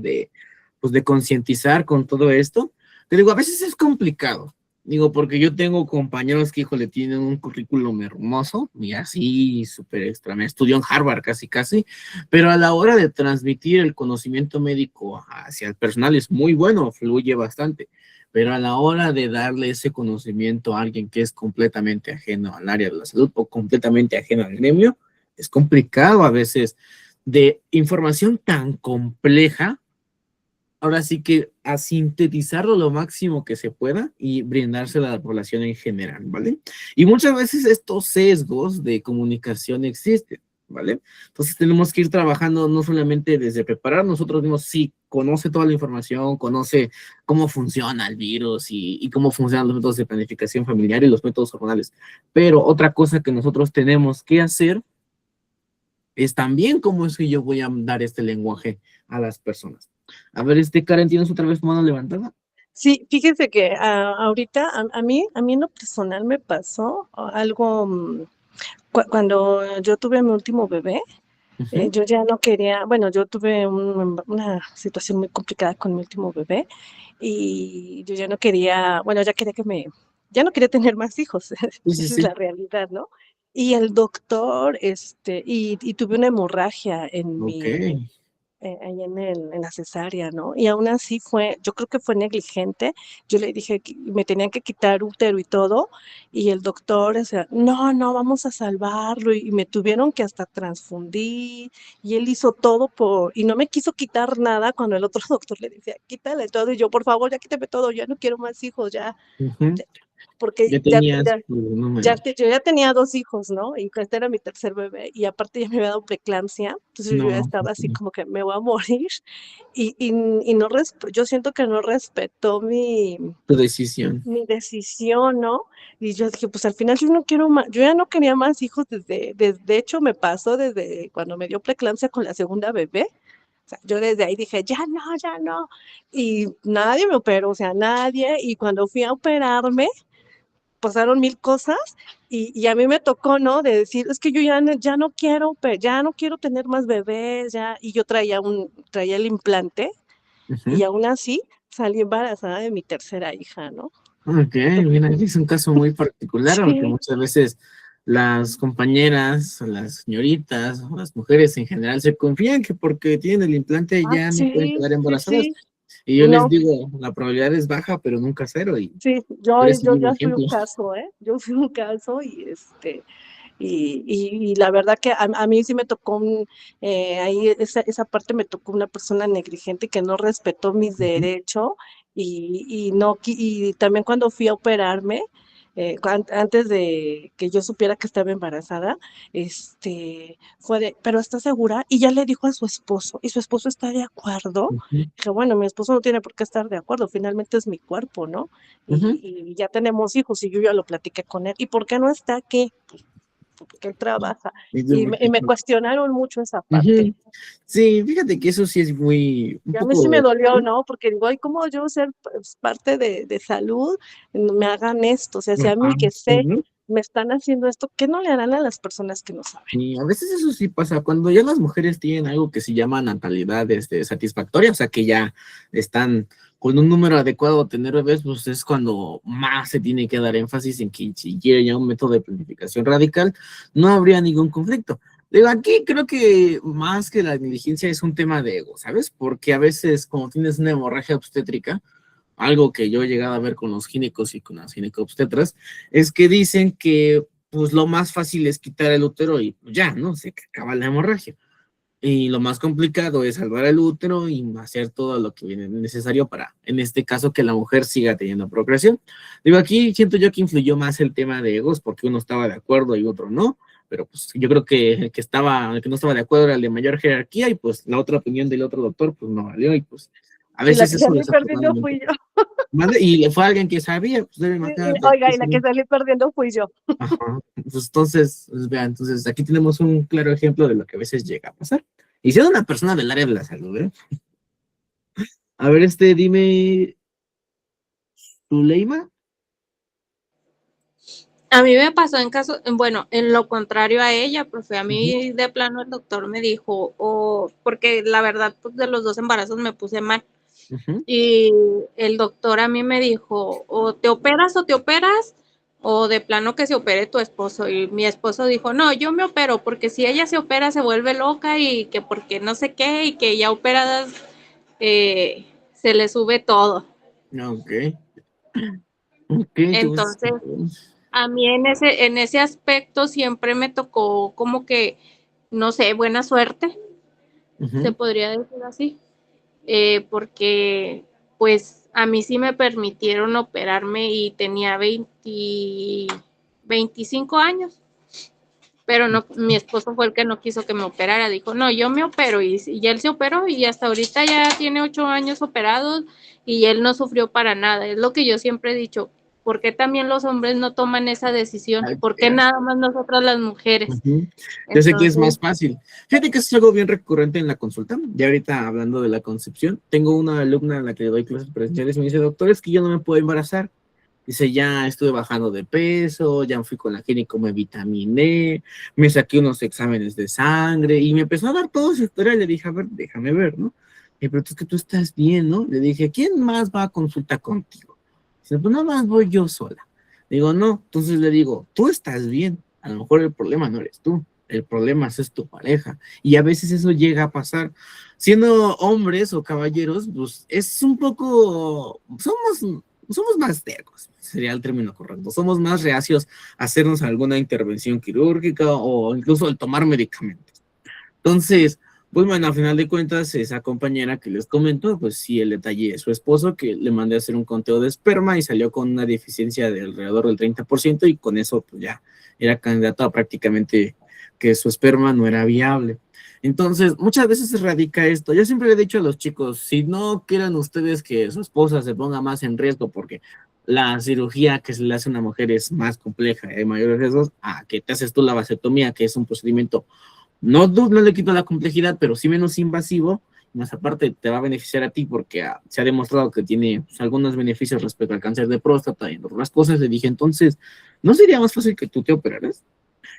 pues de concientizar con todo esto. Que digo, a veces es complicado. Digo, porque yo tengo compañeros que, híjole, tienen un currículum hermoso y así, súper extra. Me estudió en Harvard casi, casi, pero a la hora de transmitir el conocimiento médico hacia el personal es muy bueno, fluye bastante, pero a la hora de darle ese conocimiento a alguien que es completamente ajeno al área de la salud o completamente ajeno al gremio, es complicado a veces de información tan compleja, ahora sí que a sintetizarlo lo máximo que se pueda y brindárselo a la población en general, ¿vale? Y muchas veces estos sesgos de comunicación existen, ¿vale? Entonces tenemos que ir trabajando no solamente desde preparar nosotros mismos, sí, conoce toda la información, conoce cómo funciona el virus y cómo funcionan los métodos de planificación familiar y los métodos hormonales, pero otra cosa que nosotros tenemos que hacer es también cómo es que yo voy a dar este lenguaje a las personas. A ver, Karen, ¿tienes otra vez tu mano levantada? Sí, fíjese que ahorita a mí en lo personal me pasó algo cuando yo tuve mi último bebé. Ujú, Yo ya no quería, bueno, yo tuve una situación muy complicada con mi último bebé y yo ya no quería, bueno, ya no quería tener más hijos, sí, sí, esa es sí. la realidad, ¿no? Y el doctor, y tuve una hemorragia Ok. ahí en la cesárea, ¿no? Y aún así yo creo que fue negligente. Yo le dije que me tenían que quitar útero y todo, y el doctor, o sea, no, vamos a salvarlo, y me tuvieron que hasta transfundir, y él hizo todo y no me quiso quitar nada cuando el otro doctor le decía, quítale todo, y yo, por favor, ya quítame todo, ya no quiero más hijos, ya, Ujú. porque Ya tenías tu número. yo ya tenía 2 hijos, ¿no? Y este era mi tercer bebé, y aparte ya me había dado preeclampsia, entonces yo ya No, estaba pues así no. como que me voy a morir, y no yo siento que no respetó Tu decisión. mi decisión, ¿no? Y yo dije, pues al final yo no quiero más, yo ya no quería más hijos de hecho me pasó desde cuando me dio preeclampsia con la segunda bebé. O sea, yo desde ahí dije, ya no. Y nadie me operó, o sea, nadie. Y cuando fui a operarme, pasaron 1000 cosas, y a mí me tocó, ¿no? De decir, es que yo ya no quiero tener más bebés, ya. Y yo traía el implante, y Ujú. aún así salí embarazada de mi tercera hija, ¿no? Ok, mira, es un caso muy particular, porque Sí, muchas veces las compañeras, o las señoritas, o las mujeres en general se confían que porque tienen el implante ya no pueden sí, quedar embarazadas. sí. Y yo les No, digo, la probabilidad es baja, pero nunca cero, y sí, tú eres el yo vivo ya fui un ejemplo. caso, ¿eh? Yo fui un caso, y la verdad que a mí sí me tocó ahí esa parte me tocó una persona negligente que no respetó mis Ujú, derechos, y también cuando fui a operarme, antes de que yo supiera que estaba embarazada, fue pero ¿está segura? Y ya le dijo a su esposo, y su esposo está de acuerdo. ujú, Dije, bueno, mi esposo no tiene por qué estar de acuerdo, finalmente es mi cuerpo, ¿no? ujú. Y ya tenemos hijos, y yo ya lo platiqué con él. ¿Y por qué no está aquí? Porque él trabaja. Y tú, Y ¿por me, y qué me no? cuestionaron mucho esa parte. Ujú. Sí, fíjate que eso sí es un Y a mí sí me poco. dolió, ¿no? Porque digo, ay, ¿cómo yo ser pues, parte de salud me hagan esto? O sea, si a Ajá, mí que sí, sé ¿no? me están haciendo esto, ¿qué no le harán a las personas que no saben? Y a veces eso sí pasa, cuando ya las mujeres tienen algo que se llama natalidad satisfactoria, o sea que ya están con un número adecuado de tener bebés, pues es cuando más se tiene que dar énfasis en que si quiere ya un método de planificación radical, no habría ningún conflicto. Digo, aquí creo que más que la negligencia es un tema de ego, ¿sabes? Porque a veces como tienes una hemorragia obstétrica, algo que yo he llegado a ver con los ginecos y con las ginecobstetras, es que dicen que pues lo más fácil es quitar el útero y pues, ya, ¿no? Se acaba la hemorragia. Y lo más complicado es salvar el útero y hacer todo lo que viene necesario para, en este caso, que la mujer siga teniendo procreación. Digo, aquí siento yo que influyó más el tema de egos, porque uno estaba de acuerdo y otro no, pero pues yo creo que el que no estaba de acuerdo era el de mayor jerarquía y pues la otra opinión del otro doctor pues no valió y pues a Y la veces que eso salí perdiendo desafortunadamente. fui yo. ¿Vale? Y fue alguien que sabía, pues debe imagínate. Oiga, y la que salí perdiendo fui yo. Ajá. Pues entonces, pues, vean, entonces aquí tenemos un claro ejemplo de lo que a veces llega a pasar. Y siendo una persona del área de la salud, ¿eh? A ver, dime, Zuleima. A mí me pasó bueno, en lo contrario a ella, profe, a Ujú, mí de plano el doctor me dijo, porque la verdad, pues de los 2 embarazos me puse mal, ujú. y el doctor a mí me dijo, o te operas, o de plano que se opere tu esposo, y mi esposo dijo, no, yo me opero, porque si ella se opera se vuelve loca, y que porque no sé qué, y que ya operadas se le sube todo. Ok, ok, entonces. Entonces, a mí en ese aspecto siempre me tocó como que, no sé, buena suerte, se Ujú, podría decir así, porque pues a mí sí me permitieron operarme y tenía 25 años, pero no, mi esposo fue el que no quiso que me operara, dijo, no, yo me opero, y él se operó y hasta ahorita ya tiene 8 años operados y él no sufrió para nada, es lo que yo siempre he dicho, ¿por qué también los hombres no toman esa decisión? ay, ¿Por qué mira, nada más nosotras las mujeres? ujú. Yo sé que es Entonces, más fácil. Fíjate que es algo bien recurrente en la consulta. Ya ahorita hablando de la concepción, tengo una alumna a la que le doy clases presenciales y me dice, doctor, es que yo no me puedo embarazar. Dice, ya estuve bajando de peso, ya fui con la clínica, me vitaminé, me saqué unos exámenes de sangre y me empezó a dar todo su historial. Le dije, a ver, déjame ver, ¿no? Y pero es que tú estás bien, ¿no? Le dije, ¿quién más va a consulta contigo? Dice, pues nada más voy yo sola. Digo, no, entonces le digo, tú estás bien, a lo mejor el problema no eres tú. El problema es tu pareja. Y a veces eso llega a pasar. Siendo hombres o caballeros, pues es un poco, somos más tercos, sería el término correcto. Somos más reacios a hacernos alguna intervención quirúrgica o incluso al tomar medicamentos. Entonces, pues bueno, al final de cuentas, esa compañera que les comento, pues sí, el detalle de su esposo, que le mandé a hacer un conteo de esperma y salió con una deficiencia de alrededor del 30% y con eso pues ya era candidato a prácticamente que su esperma no era viable. Entonces, muchas veces se radica esto. Yo siempre le he dicho a los chicos, si no quieren ustedes que su esposa se ponga más en riesgo porque la cirugía que se le hace a una mujer es más compleja y hay mayores riesgos, a que te haces tú la vasectomía, que es un procedimiento no le quito la complejidad, pero sí menos invasivo, más aparte te va a beneficiar a ti porque se ha demostrado que tiene pues, algunos beneficios respecto al cáncer de próstata y otras cosas. Le dije, entonces, ¿no sería más fácil que tú te operaras?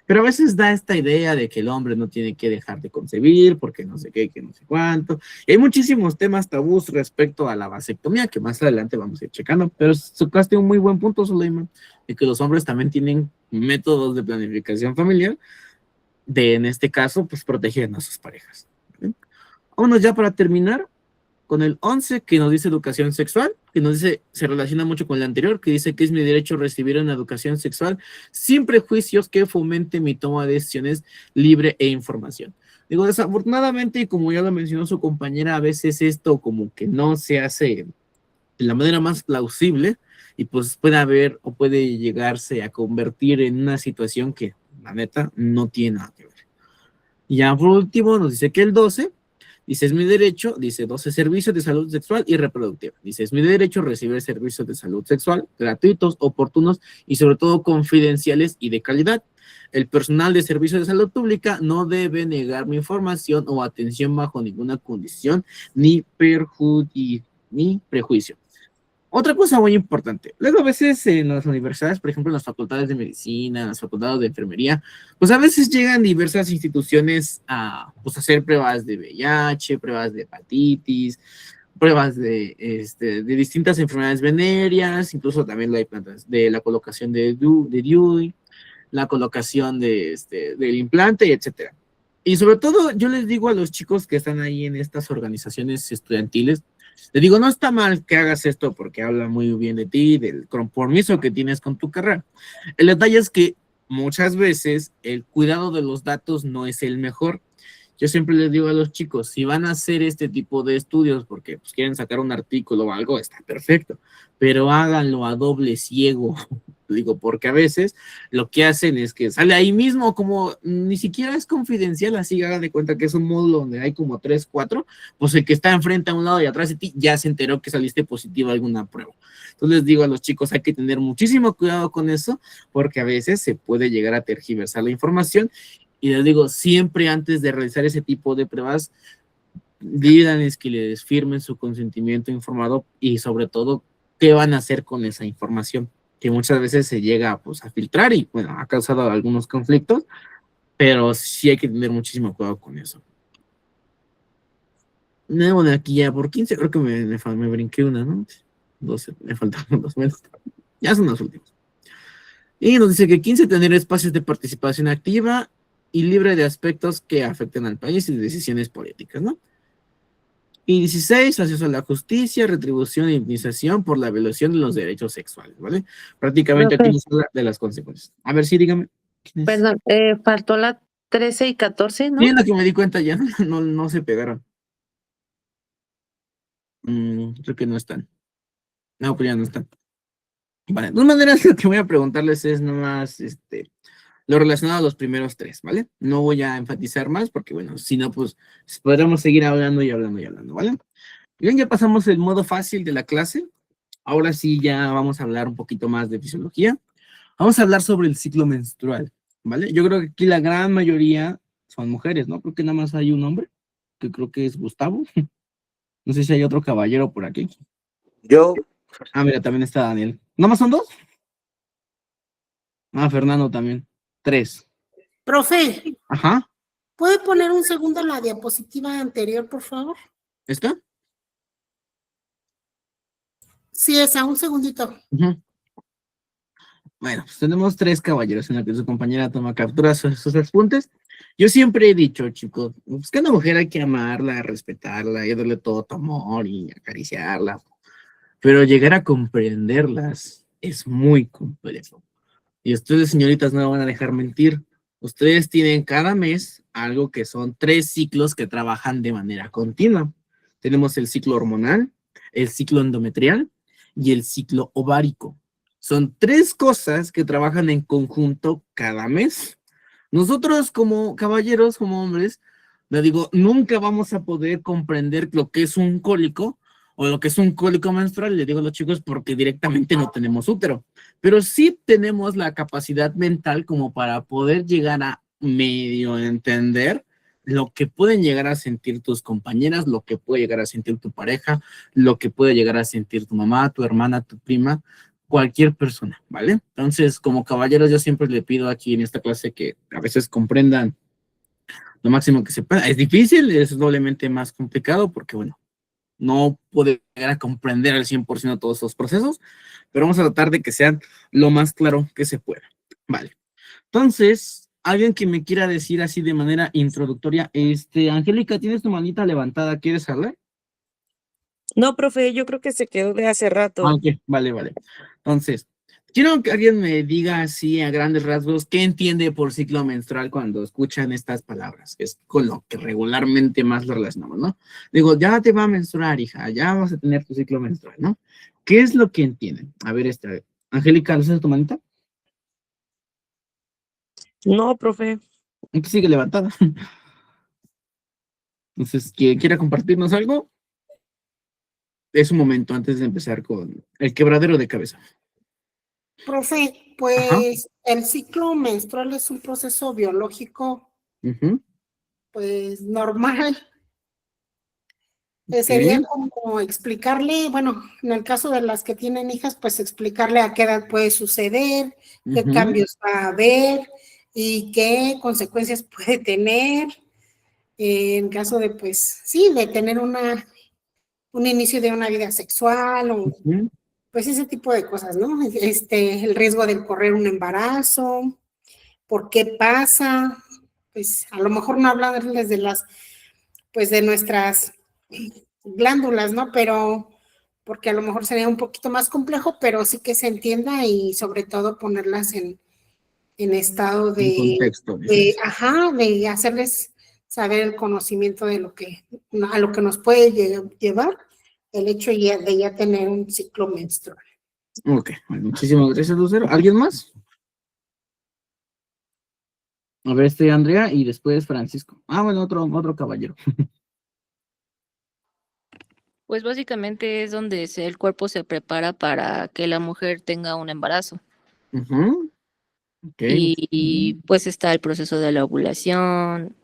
Pero a veces da esta idea de que el hombre no tiene que dejar de concebir porque no sé qué, que no sé cuánto. Y hay muchísimos temas tabús respecto a la vasectomía que más adelante vamos a ir checando, pero tocaste un muy buen punto, Suleiman, de que los hombres también tienen métodos de planificación familiar de, en este caso, pues proteger a sus parejas. ¿Vale? Vámonos ya para terminar con el 11, que nos dice educación sexual, que nos dice, se relaciona mucho con el anterior, que dice que es mi derecho recibir una educación sexual sin prejuicios que fomente mi toma de decisiones libre e información. Digo, desafortunadamente, y como ya lo mencionó su compañera, a veces esto como que no se hace de la manera más plausible y pues puede haber o puede llegarse a convertir en una situación que la neta no tiene nada que ver. Y ya por último nos dice que el 12 dice, es mi derecho, dice 12, servicios de salud sexual y reproductiva. Dice, es mi derecho recibir servicios de salud sexual gratuitos, oportunos y sobre todo confidenciales y de calidad. El personal de servicios de salud pública no debe negar mi información o atención bajo ninguna condición ni prejuicio. Otra cosa muy importante, luego a veces en las universidades, por ejemplo en las facultades de medicina, en las facultades de enfermería, pues a veces llegan diversas instituciones a pues, hacer pruebas de VIH, pruebas de hepatitis, pruebas de distintas enfermedades venéreas, incluso también de la colocación de DIU, la colocación del implante, etcétera. Y sobre todo yo les digo a los chicos que están ahí en estas organizaciones estudiantiles, les digo, no está mal que hagas esto porque habla muy bien de ti, del compromiso que tienes con tu carrera. El detalle es que muchas veces el cuidado de los datos no es el mejor. Yo siempre les digo a los chicos, si van a hacer este tipo de estudios porque pues, quieren sacar un artículo o algo, está perfecto, pero háganlo a doble ciego. Digo, porque a veces lo que hacen es que sale ahí mismo como ni siquiera es confidencial, así hagan de cuenta que es un módulo donde hay como 3, 4, pues el que está enfrente a un lado y atrás de ti ya se enteró que saliste positivo a alguna prueba. Entonces les digo a los chicos, hay que tener muchísimo cuidado con eso, porque a veces se puede llegar a tergiversar la información. Y les digo, siempre antes de realizar ese tipo de pruebas, díganles que les firmen su consentimiento informado y sobre todo, qué van a hacer con esa información, que muchas veces se llega pues, a filtrar y bueno, ha causado algunos conflictos, pero sí hay que tener muchísimo cuidado con eso. No, bueno, aquí ya por 15, creo que me brinqué una, ¿no? 12, me faltaron 2 menos. Ya son las últimas. Y nos dice que 15, tener espacios de participación activa y libre de aspectos que afecten al país y de decisiones políticas, ¿no? Y 16, acceso a la justicia, retribución e indemnización por la violación de los derechos sexuales, ¿vale? Prácticamente aquí nos habla de las consecuencias. A ver, sí, dígame. Perdón, faltó la 13 y 14, ¿no? Sí, en la que me di cuenta ya no se pegaron. Creo que no están. No, pues ya no están. Vale, de todas maneras lo que voy a preguntarles es nomás, lo relacionado a los primeros 3, ¿vale? No voy a enfatizar más porque, bueno, si no, pues podremos seguir hablando y hablando y hablando, ¿vale? Bien, ya pasamos el modo fácil de la clase. Ahora sí ya vamos a hablar un poquito más de fisiología. Vamos a hablar sobre el ciclo menstrual, ¿vale? Yo creo que aquí la gran mayoría son mujeres, ¿no? Creo que nada más hay un hombre, que creo que es Gustavo. No sé si hay otro caballero por aquí. Yo. Ah, mira, también está Daniel. ¿Nada más son 2? Ah, Fernando también. 3. Profe, Ajá. ¿puede poner un segundo la diapositiva anterior, por favor? ¿Está? Sí, esa, un segundito. Bueno, pues tenemos 3 caballeros en la que su compañera toma capturas sus apuntes. Yo siempre he dicho, chicos, pues que a una mujer hay que amarla, respetarla, y darle todo tu amor y acariciarla, pero llegar a comprenderlas es muy complejo. Y ustedes, señoritas, no me van a dejar mentir. Ustedes tienen cada mes algo que son 3 ciclos que trabajan de manera continua. Tenemos el ciclo hormonal, el ciclo endometrial y el ciclo ovárico. Son 3 cosas que trabajan en conjunto cada mes. Nosotros como caballeros, como hombres, le digo, nunca vamos a poder comprender lo que es un cólico o lo que es un cólico menstrual, le digo a los chicos, porque directamente no tenemos útero, pero sí tenemos la capacidad mental como para poder llegar a medio entender lo que pueden llegar a sentir tus compañeras, lo que puede llegar a sentir tu pareja, lo que puede llegar a sentir tu mamá, tu hermana, tu prima, cualquier persona, ¿vale? Entonces, como caballeros, yo siempre le pido aquí en esta clase que a veces comprendan lo máximo que se pueda. Es difícil, es doblemente más complicado porque, bueno, no puedo llegar a comprender al 100% todos esos procesos, pero vamos a tratar de que sean lo más claro que se pueda. Vale. Entonces, alguien que me quiera decir así de manera introductoria, Angélica, tienes tu manita levantada, ¿quieres hablar? No, profe, yo creo que se quedó de hace rato. Ok, vale. Entonces, quiero que alguien me diga así a grandes rasgos qué entiende por ciclo menstrual cuando escuchan estas palabras, que es con lo que regularmente más lo relacionamos, ¿no? Digo, ya te va a menstruar, hija, ya vas a tener tu ciclo menstrual, ¿no? ¿Qué es lo que entienden? A ver, Angélica, ¿no sabes tu manita? No, profe. Entonces sigue levantada. Entonces, ¿quién quiera compartirnos algo? Es un momento antes de empezar con el quebradero de cabeza. Profe, pues el ciclo menstrual es un proceso biológico, pues normal. Sería como explicarle, bueno, en el caso de las que tienen hijas, pues explicarle a qué edad puede suceder, qué cambios va a haber y qué consecuencias puede tener en caso de, pues, sí, de tener un inicio de una vida sexual o pues ese tipo de cosas, ¿no? El riesgo de correr un embarazo, por qué pasa, pues a lo mejor no hablarles de pues de nuestras glándulas, ¿no? Pero porque a lo mejor sería un poquito más complejo, pero sí que se entienda y sobre todo ponerlas en estado de contexto, de hacerles saber el conocimiento de a lo que nos puede llevar el hecho de ya tener un ciclo menstrual. Ok, bueno, muchísimas gracias, Lucero. ¿Alguien más? A ver, Andrea y después Francisco. Bueno, otro caballero. Pues básicamente es donde el cuerpo se prepara para que la mujer tenga un embarazo. Y pues está el proceso de la ovulación,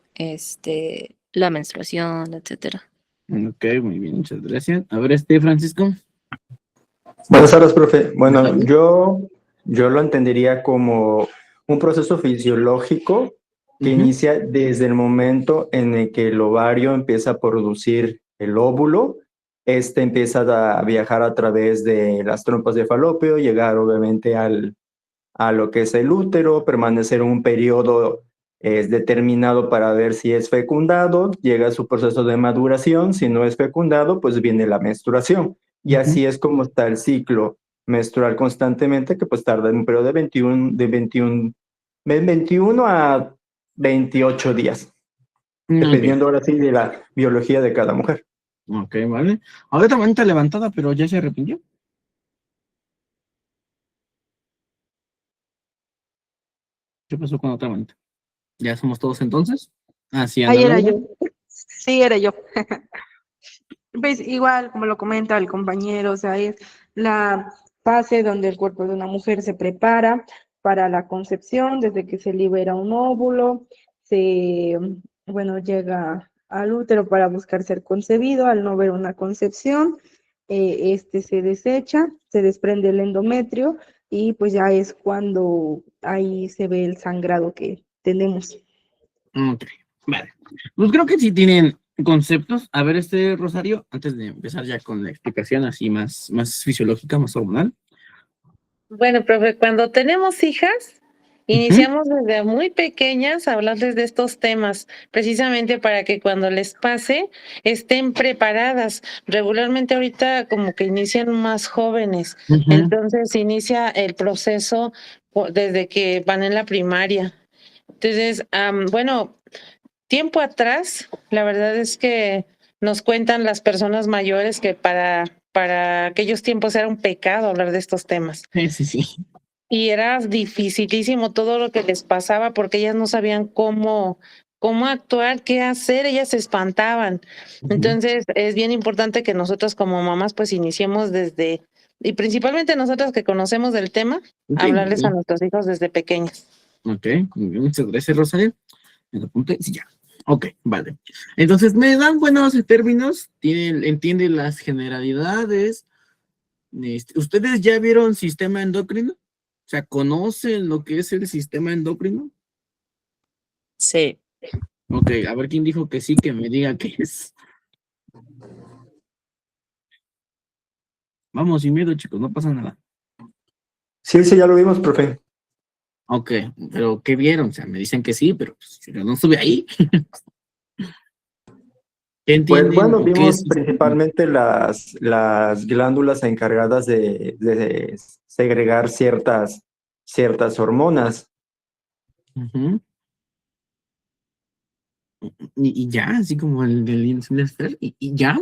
la menstruación, etcétera. Ok, muy bien, muchas gracias. A ver, Francisco. Buenas tardes, profe. Bueno, yo lo entendería como un proceso fisiológico que inicia desde el momento en el que el ovario empieza a producir el óvulo. Empieza a viajar a través de las trompas de falopio, llegar obviamente a lo que es el útero, permanecer un periodo determinado para ver si es fecundado, llega a su proceso de maduración, si no es fecundado, pues viene la menstruación. Y así es como está el ciclo menstrual constantemente, que pues tarda en un periodo de 21 a 28 días, dependiendo ahora sí de la biología de cada mujer. Ok, vale. Ahora otra manita levantada, pero ya se arrepintió. ¿Qué pasó con otra manita? ¿Ya somos todos entonces? Sí, Ahí era yo. Sí, era yo. Pues igual, como lo comenta el compañero, o sea, es la fase donde el cuerpo de una mujer se prepara para la concepción, desde que se libera un óvulo, llega al útero para buscar ser concebido, al no ver una concepción, se desecha, se desprende el endometrio y pues ya es cuando ahí se ve el sangrado que tenemos. Ok, vale. Pues creo que sí tienen conceptos. A ver, Rosario, antes de empezar ya con la explicación así más fisiológica, más hormonal. Bueno, profe, cuando tenemos hijas, Iniciamos desde muy pequeñas a hablarles de estos temas, precisamente para que cuando les pase estén preparadas. Regularmente ahorita como que inician más jóvenes, entonces inicia el proceso desde que van en la primaria. Entonces, bueno, tiempo atrás, la verdad es que nos cuentan las personas mayores que para aquellos tiempos era un pecado hablar de estos temas. Sí. Y era dificilísimo todo lo que les pasaba porque ellas no sabían cómo actuar, qué hacer, ellas se espantaban. Entonces, es bien importante que nosotros como mamás pues iniciemos desde, y principalmente nosotras que conocemos del tema, hablarles a nuestros hijos desde pequeños. Ok, muy bien, muchas gracias, Rosario. Me lo apunté, sí, ya. Ok, vale. Entonces, me dan buenos términos, entienden las generalidades. ¿Ustedes ya vieron sistema endocrino? O sea, ¿conocen lo que es el sistema endocrino? Sí. Ok, a ver quién dijo que sí, que me diga qué es. Vamos, sin miedo, chicos, no pasa nada. Sí, ya lo vimos, profe. Ok, pero ¿qué vieron? O sea, me dicen que sí, pero pues, yo no estuve ahí. ¿Qué entienden? Pues bueno, ¿O qué vimos es? principalmente las glándulas encargadas de segregar ciertas hormonas. Y ya, así como el del Insulester, y ya.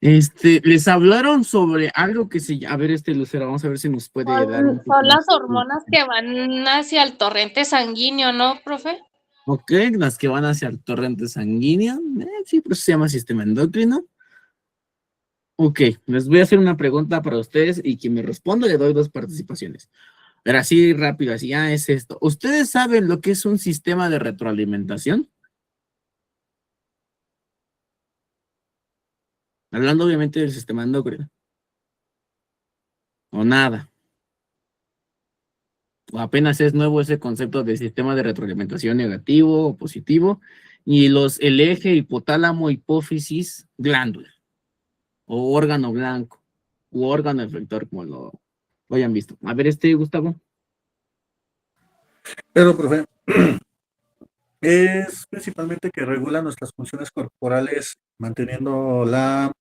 Les hablaron sobre algo que se llama, a ver, Lucero, vamos a ver si nos puede dar un poco Son más. las hormonas que van hacia el torrente sanguíneo, ¿no, profe? Ok, las que van hacia el torrente sanguíneo. Sí, pues se llama sistema endocrino. Ok, les voy a hacer una pregunta para ustedes y quien me responda le doy 2 participaciones. Pero así rápido, así, es esto. ¿Ustedes saben lo que es un sistema de retroalimentación? Hablando obviamente del sistema endocrino. O nada. O apenas es nuevo ese concepto de sistema de retroalimentación negativo o positivo. Y el eje hipotálamo, hipófisis, glándula. O órgano blanco. U órgano efector, como lo hayan visto. A ver, Gustavo. Pero, profe, es principalmente que regula nuestras funciones corporales manteniendo la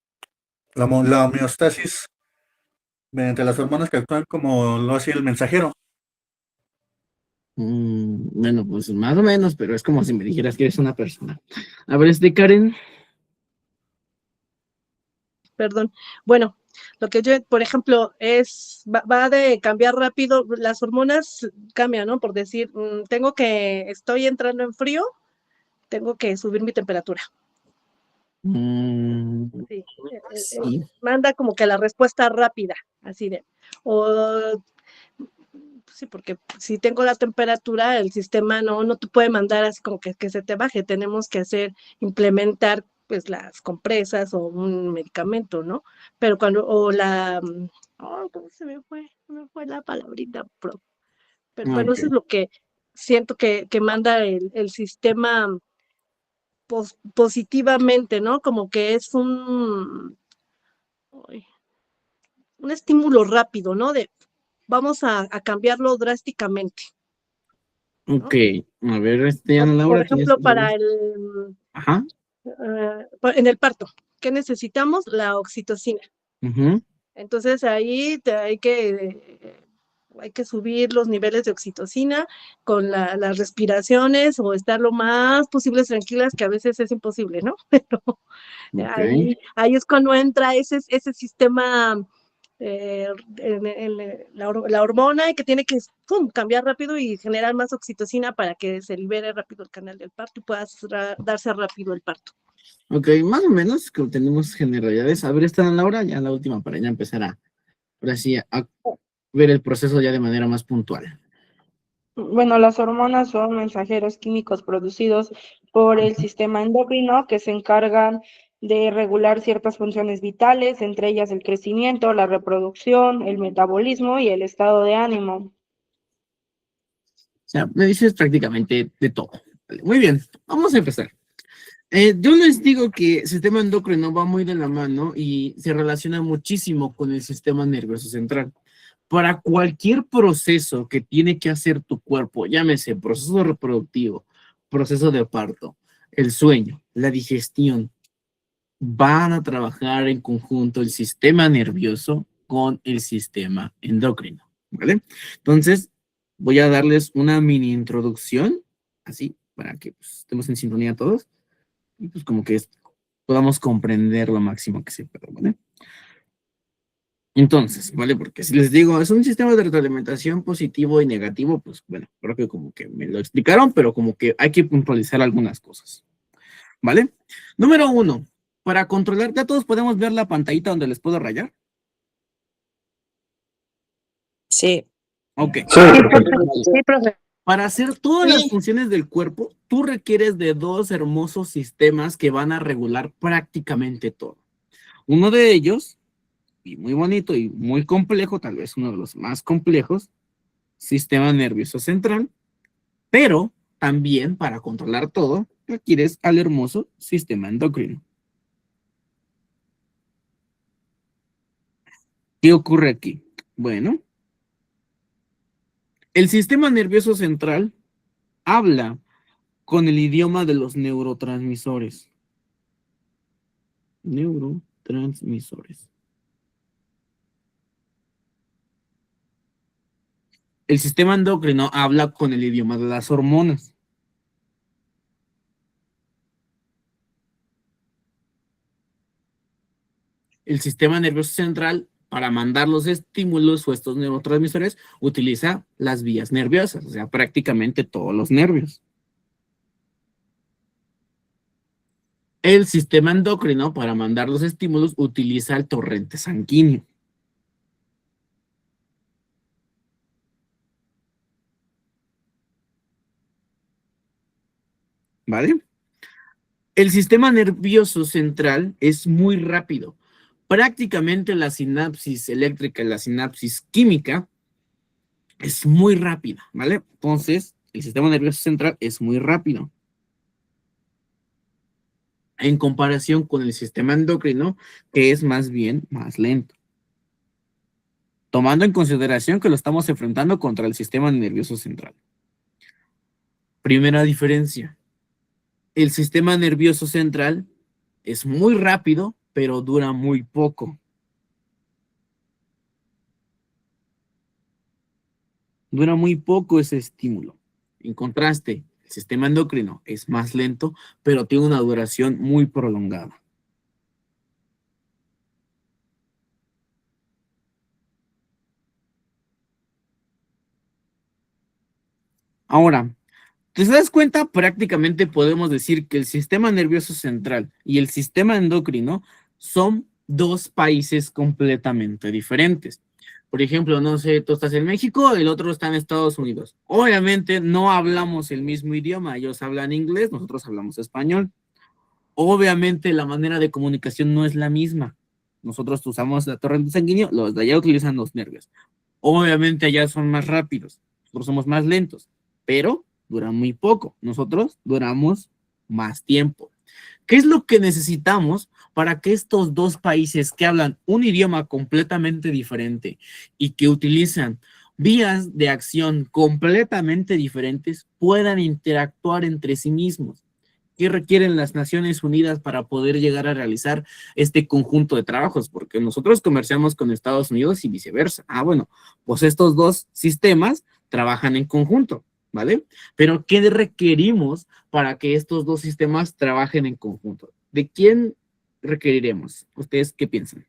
homeostasis mediante las hormonas que actúan como lo hacía el mensajero. Bueno, pues más o menos, pero es como si me dijeras que eres una persona. A ver, Karen. Perdón. Bueno, lo que yo, por ejemplo, va de cambiar rápido, las hormonas cambian, ¿no? Por decir, estoy entrando en frío, tengo que subir mi temperatura. Sí. Sí. Manda como que la respuesta rápida, así de, sí, porque si tengo la temperatura, el sistema no te puede mandar así como que se te baje, tenemos que implementar pues las compresas o un medicamento, ¿no? Pero ¿cómo se me fue? Me fue la palabrita, pero bueno, eso es lo que siento que manda el sistema positivamente, ¿no? Como que es un estímulo rápido, ¿no? Vamos a cambiarlo drásticamente. Ok, a ver, Ana Laura. Por ejemplo, para en el parto, ¿qué necesitamos? La oxitocina. Entonces ahí hay que subir los niveles de oxitocina con las respiraciones o estar lo más posible tranquilas, que a veces es imposible, ¿no? Pero ahí es cuando entra ese sistema, la hormona, y que tiene que cambiar rápido y generar más oxitocina para que se libere rápido el canal del parto y pueda darse rápido el parto. Ok, más o menos que tenemos generalidades. A ver, Ana Laura, ya la última para ya empezar a ver el proceso ya de manera más puntual. Bueno, las hormonas son mensajeros químicos producidos por el sistema endocrino que se encargan de regular ciertas funciones vitales, entre ellas el crecimiento, la reproducción, el metabolismo y el estado de ánimo. O sea, me dices prácticamente de todo. Muy bien, vamos a empezar. Yo les digo que el sistema endocrino va muy de la mano y se relaciona muchísimo con el sistema nervioso central. para cualquier proceso que tiene que hacer tu cuerpo, llámese proceso reproductivo, proceso de parto, el sueño, la digestión, van a trabajar en conjunto el sistema nervioso con el sistema endocrino, ¿vale? Entonces, voy a darles una mini introducción, así, para que pues, estemos en sintonía todos, y pues como que podamos comprender lo máximo que se pueda, ¿vale? Entonces, ¿vale? Porque si les digo, es un sistema de retroalimentación positivo y negativo, pues bueno, creo que como que me lo explicaron, pero como que hay que puntualizar algunas cosas, ¿vale? Número 1, para controlar, ya todos podemos ver la pantallita donde les puedo rayar. Sí. Ok. Sí, Sí, profe. Para hacer todas las funciones del cuerpo, tú requieres de dos hermosos sistemas que van a regular prácticamente todo. Uno de ellos, y muy bonito y muy complejo, tal vez uno de los más complejos, sistema nervioso central, pero también para controlar todo, requieres al hermoso sistema endocrino. ¿Qué ocurre aquí? Bueno, el sistema nervioso central habla con el idioma de los neurotransmisores. Neurotransmisores. El sistema endocrino habla con el idioma de las hormonas. El sistema nervioso central, para mandar los estímulos o estos neurotransmisores, utiliza las vías nerviosas, o sea, prácticamente todos los nervios. El sistema endocrino, para mandar los estímulos, utiliza el torrente sanguíneo. ¿Vale? El sistema nervioso central es muy rápido. Prácticamente la sinapsis eléctrica y la sinapsis química es muy rápida, ¿vale? Entonces, el sistema nervioso central es muy rápido. En comparación con el sistema endocrino, que es más bien más lento. Tomando en consideración que lo estamos enfrentando contra el sistema nervioso central. Primera diferencia. El sistema nervioso central es muy rápido, pero dura muy poco. Dura muy poco ese estímulo. En contraste, el sistema endocrino es más lento, pero tiene una duración muy prolongada. Ahora, ¿te das cuenta? Prácticamente podemos decir que el sistema nervioso central y el sistema endocrino son dos países completamente diferentes. Por ejemplo, no sé, tú estás en México, el otro está en Estados Unidos. Obviamente no hablamos el mismo idioma, ellos hablan inglés, nosotros hablamos español. Obviamente la manera de comunicación no es la misma. Nosotros usamos la torrente sanguíneo, los de allá utilizan los nervios. Obviamente allá son más rápidos, nosotros somos más lentos, pero duran muy poco. Nosotros duramos más tiempo. ¿Qué es lo que necesitamos para que estos dos países que hablan un idioma completamente diferente y que utilizan vías de acción completamente diferentes puedan interactuar entre sí mismos? ¿Qué requieren las Naciones Unidas para poder llegar a realizar este conjunto de trabajos? Porque nosotros comerciamos con Estados Unidos y viceversa. Ah, bueno, pues estos dos sistemas trabajan en conjunto, ¿vale? Pero ¿qué requerimos para que estos dos sistemas trabajen en conjunto? ¿De quién requeriremos? ¿Ustedes qué piensan?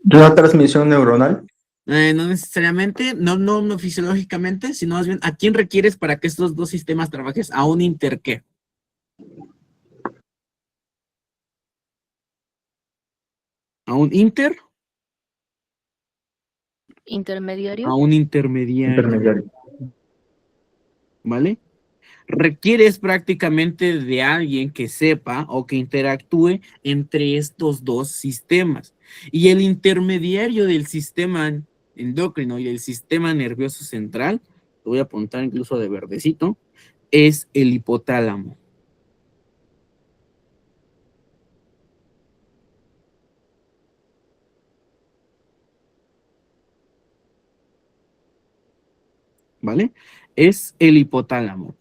¿De una transmisión neuronal? No necesariamente, no fisiológicamente, sino más bien, ¿a quién requieres para que estos dos sistemas trabajen a un inter qué? ¿A un inter? Intermediario. A un intermediario. Intermediario. ¿Vale? Requieres prácticamente de alguien que sepa o que interactúe entre estos dos sistemas. Y el intermediario del sistema endocrino y del sistema nervioso central, lo voy a apuntar incluso de verdecito, es el hipotálamo. ¿vale? Es el hipotálamo.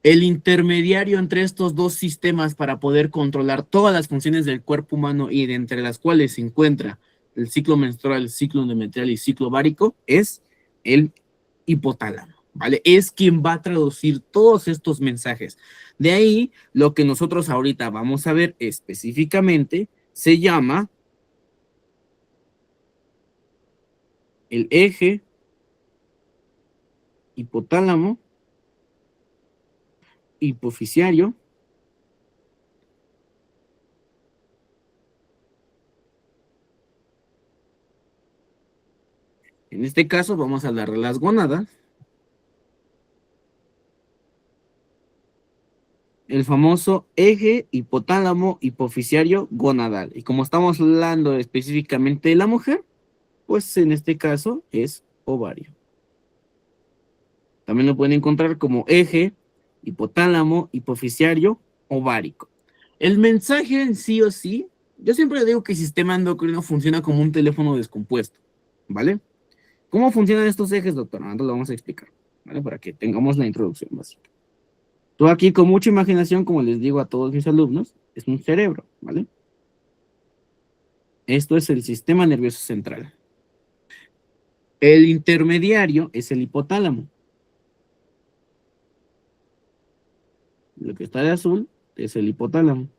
El intermediario entre estos dos sistemas para poder controlar todas las funciones del cuerpo humano y de entre las cuales se encuentra el ciclo menstrual, el ciclo endometrial y ciclo ovárico es el hipotálamo, ¿vale? Es quien va a traducir todos estos mensajes. De ahí, lo que nosotros ahorita vamos a ver específicamente se llama el eje hipotálamo hipofisiario en este caso vamos a hablar de las gónadas, el famoso eje hipotálamo hipofisiario gonadal, y como estamos hablando específicamente de la mujer, pues en este caso es ovario. También lo pueden encontrar como eje hipotálamo hipofisiario ovárico. El mensaje en sí o sí, yo siempre digo que el sistema endocrino funciona como un teléfono descompuesto, ¿vale? ¿Cómo funcionan estos ejes, doctora? Ahora lo vamos a explicar, ¿vale? Para que tengamos la introducción básica. Tú aquí con mucha imaginación, como les digo a todos mis alumnos, es un cerebro, ¿vale? Esto es el sistema nervioso central. El intermediario es el hipotálamo. Lo que está de azul es el hipotálamo.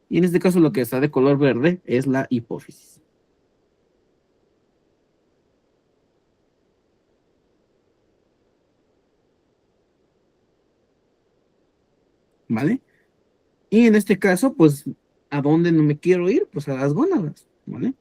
Y en este caso lo que está de color verde es la hipófisis. ¿Vale? Y en este caso, pues, ¿a dónde no me quiero ir? Pues a las gónadas, ¿vale?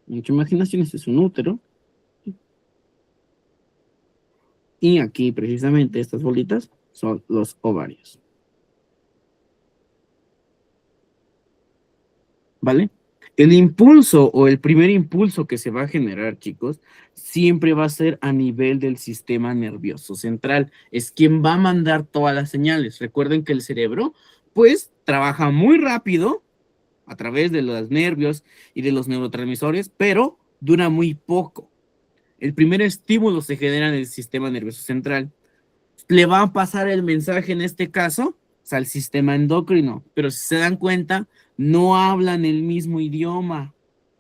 Mucha imaginación, este es un útero. Y aquí, precisamente, estas bolitas son los ovarios. ¿Vale? El impulso o el primer impulso que se va a generar, chicos, siempre va a ser a nivel del sistema nervioso central. Es quien va a mandar todas las señales. Recuerden que el cerebro, pues, trabaja muy rápido a través de los nervios y de los neurotransmisores, pero dura muy poco. El primer estímulo se genera en el sistema nervioso central. Le va a pasar el mensaje en este caso al sistema endocrino, pero si se dan cuenta, no hablan el mismo idioma.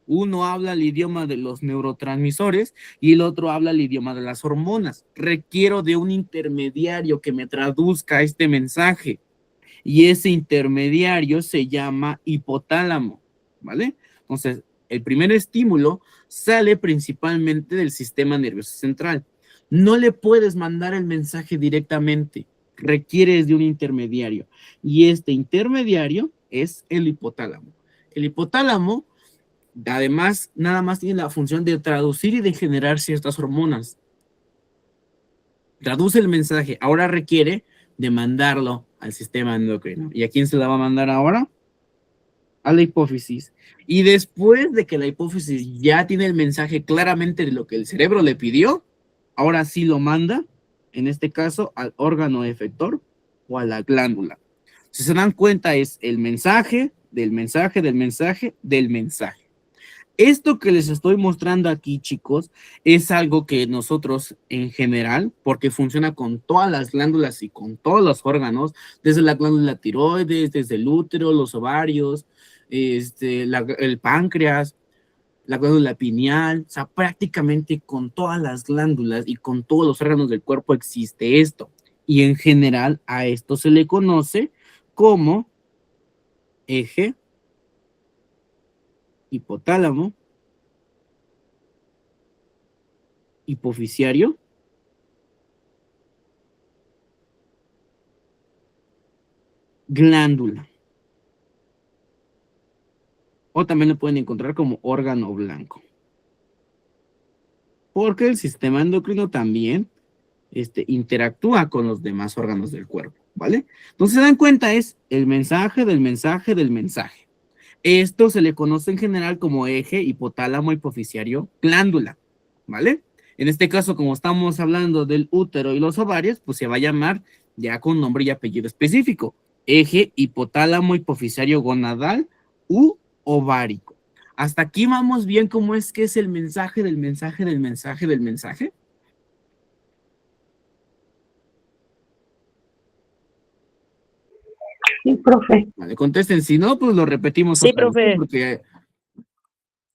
Uno habla el idioma de los neurotransmisores y el otro habla el idioma de las hormonas. Requiero de un intermediario que me traduzca este mensaje y ese intermediario se llama hipotálamo, ¿vale? Entonces, el primer estímulo sale principalmente del sistema nervioso central. No le puedes mandar el mensaje directamente, requieres de un intermediario y este intermediario es el hipotálamo. El hipotálamo, además, nada más tiene la función de traducir y de generar ciertas hormonas. Traduce el mensaje, ahora requiere de mandarlo al sistema endocrino. ¿Y a quién se la va a mandar ahora? A la hipófisis. Y después de que la hipófisis ya tiene el mensaje claramente de lo que el cerebro le pidió, ahora sí lo manda, en este caso, al órgano efector o a la glándula. Si se dan cuenta, es el mensaje, del mensaje, del mensaje, del mensaje. Esto que les estoy mostrando aquí, chicos, es algo que nosotros en general, porque funciona con todas las glándulas y con todos los órganos, desde la glándula tiroides, desde el útero, los ovarios, el páncreas, la glándula pineal, o sea, prácticamente con todas las glándulas y con todos los órganos del cuerpo existe esto. Y en general a esto se le conoce como eje hipotálamo hipofisiario glándula. O también lo pueden encontrar como órgano blanco. Porque el sistema endocrino también interactúa con los demás órganos del cuerpo, ¿vale? Entonces, se dan cuenta, es el mensaje del mensaje del mensaje. Esto se le conoce en general como eje hipotálamo hipoficiario glándula, ¿vale? En este caso, como estamos hablando del útero y los ovarios, pues se va a llamar ya con nombre y apellido específico. Eje hipotálamo hipoficiario gonadal u ovárico. ¿Hasta aquí vamos bien cómo es que es el mensaje del mensaje del mensaje del mensaje? Sí, profe. Vale, contesten. Si no, pues lo repetimos Sí, otra vez, profe. porque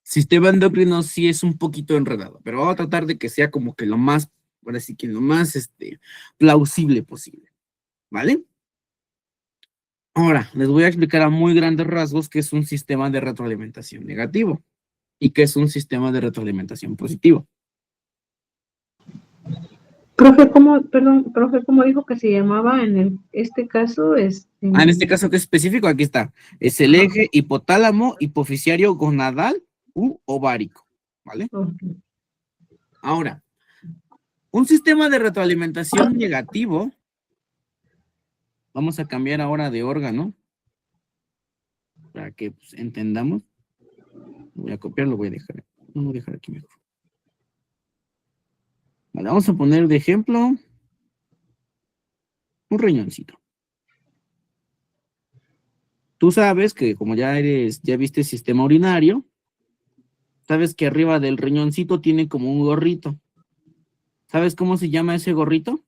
sistema endocrino sí es un poquito enredado, pero vamos a tratar de que sea como que lo más, ahora sí que lo más plausible posible, ¿vale? Ahora, les voy a explicar a muy grandes rasgos qué es un sistema de retroalimentación negativo y qué es un sistema de retroalimentación positivo. Profe, ¿cómo dijo que se llamaba este caso? En este caso que es específico, aquí está. Es el eje hipotálamo hipoficiario gonadal u ovárico, ¿vale? Okay. Ahora, un sistema de retroalimentación negativo, vamos a cambiar ahora de órgano, para que pues, entendamos. Voy a copiar, lo voy a dejar. No voy a dejar aquí mejor. Vale, vamos a poner de ejemplo un riñoncito. Tú sabes que como ya viste el sistema urinario, sabes que arriba del riñoncito tiene como un gorrito. ¿Sabes cómo se llama ese gorrito?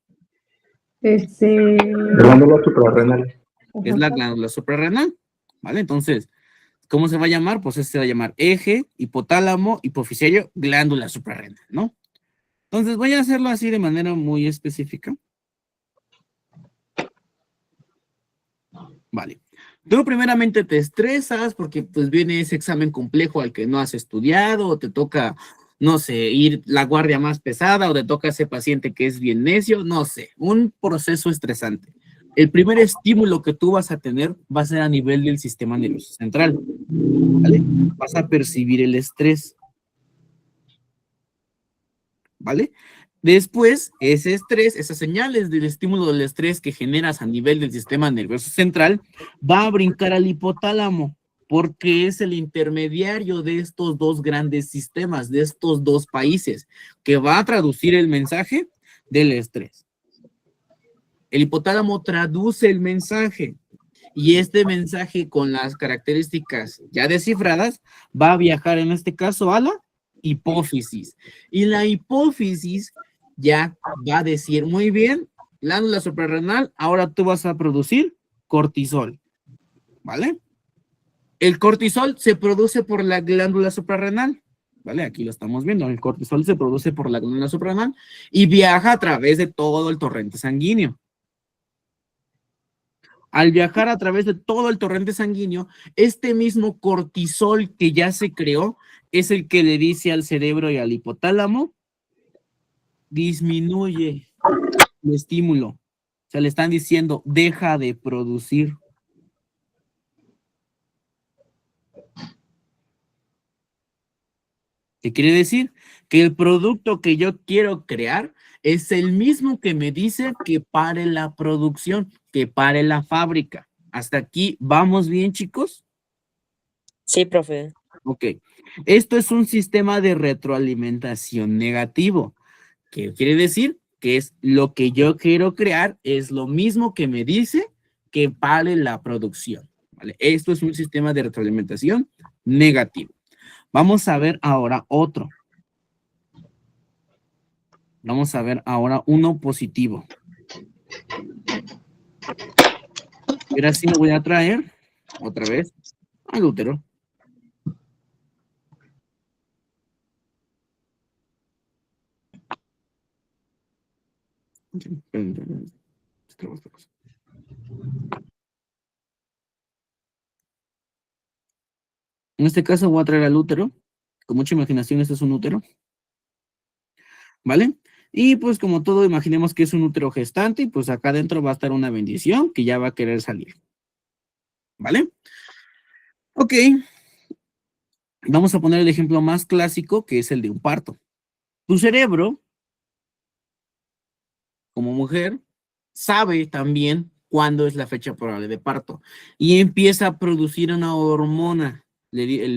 Glándula suprarrenal. Es la glándula suprarrenal, ¿vale? Entonces, ¿cómo se va a llamar? Pues se va a llamar eje hipotálamo hipoficiario glándula suprarrenal, ¿no? Entonces voy a hacerlo así de manera muy específica. Vale. Tú primeramente te estresas porque pues viene ese examen complejo al que no has estudiado, o te toca, no sé, ir la guardia más pesada, o te toca ese paciente que es bien necio, no sé, un proceso estresante. El primer estímulo que tú vas a tener va a ser a nivel del sistema nervioso central, ¿vale? Vas a percibir el estrés, ¿vale? Después, ese estrés, esas señales del estímulo del estrés que generas a nivel del sistema nervioso central, va a brincar al hipotálamo, porque es el intermediario de estos dos grandes sistemas, de estos dos países, que va a traducir el mensaje del estrés. El hipotálamo traduce el mensaje, y este mensaje con las características ya descifradas va a viajar en este caso a la hipófisis. Y la hipófisis ya va a decir, muy bien, glándula suprarrenal, ahora tú vas a producir cortisol, ¿vale? El cortisol se produce por la glándula suprarrenal, ¿vale? Aquí lo estamos viendo, el cortisol se produce por la glándula suprarrenal y viaja a través de todo el torrente sanguíneo. Al viajar a través de todo el torrente sanguíneo, este mismo cortisol que ya se creó es el que le dice al cerebro y al hipotálamo, disminuye el estímulo. O sea, le están diciendo, deja de producir. ¿Qué quiere decir? Que el producto que yo quiero crear es el mismo que me dice que pare la producción, que pare la fábrica. ¿Hasta aquí vamos bien, chicos? Sí, profe. Ok. Esto es un sistema de retroalimentación negativo. ¿Qué quiere decir? Que es lo que yo quiero crear, es lo mismo que me dice que pare la producción. ¿Vale? Esto es un sistema de retroalimentación negativo. Vamos a ver ahora otro. Vamos a ver ahora uno positivo. Y ahora sí lo voy a traer otra vez al útero. En este caso voy a traer al útero. Con mucha imaginación, este es un útero. ¿Vale? Y pues como todo, imaginemos que es un útero gestante y pues acá adentro va a estar una bendición que ya va a querer salir. ¿Vale? Ok. Vamos a poner el ejemplo más clásico que es el de un parto. Tu cerebro como mujer, sabe también cuándo es la fecha probable de parto y empieza a producir una hormona.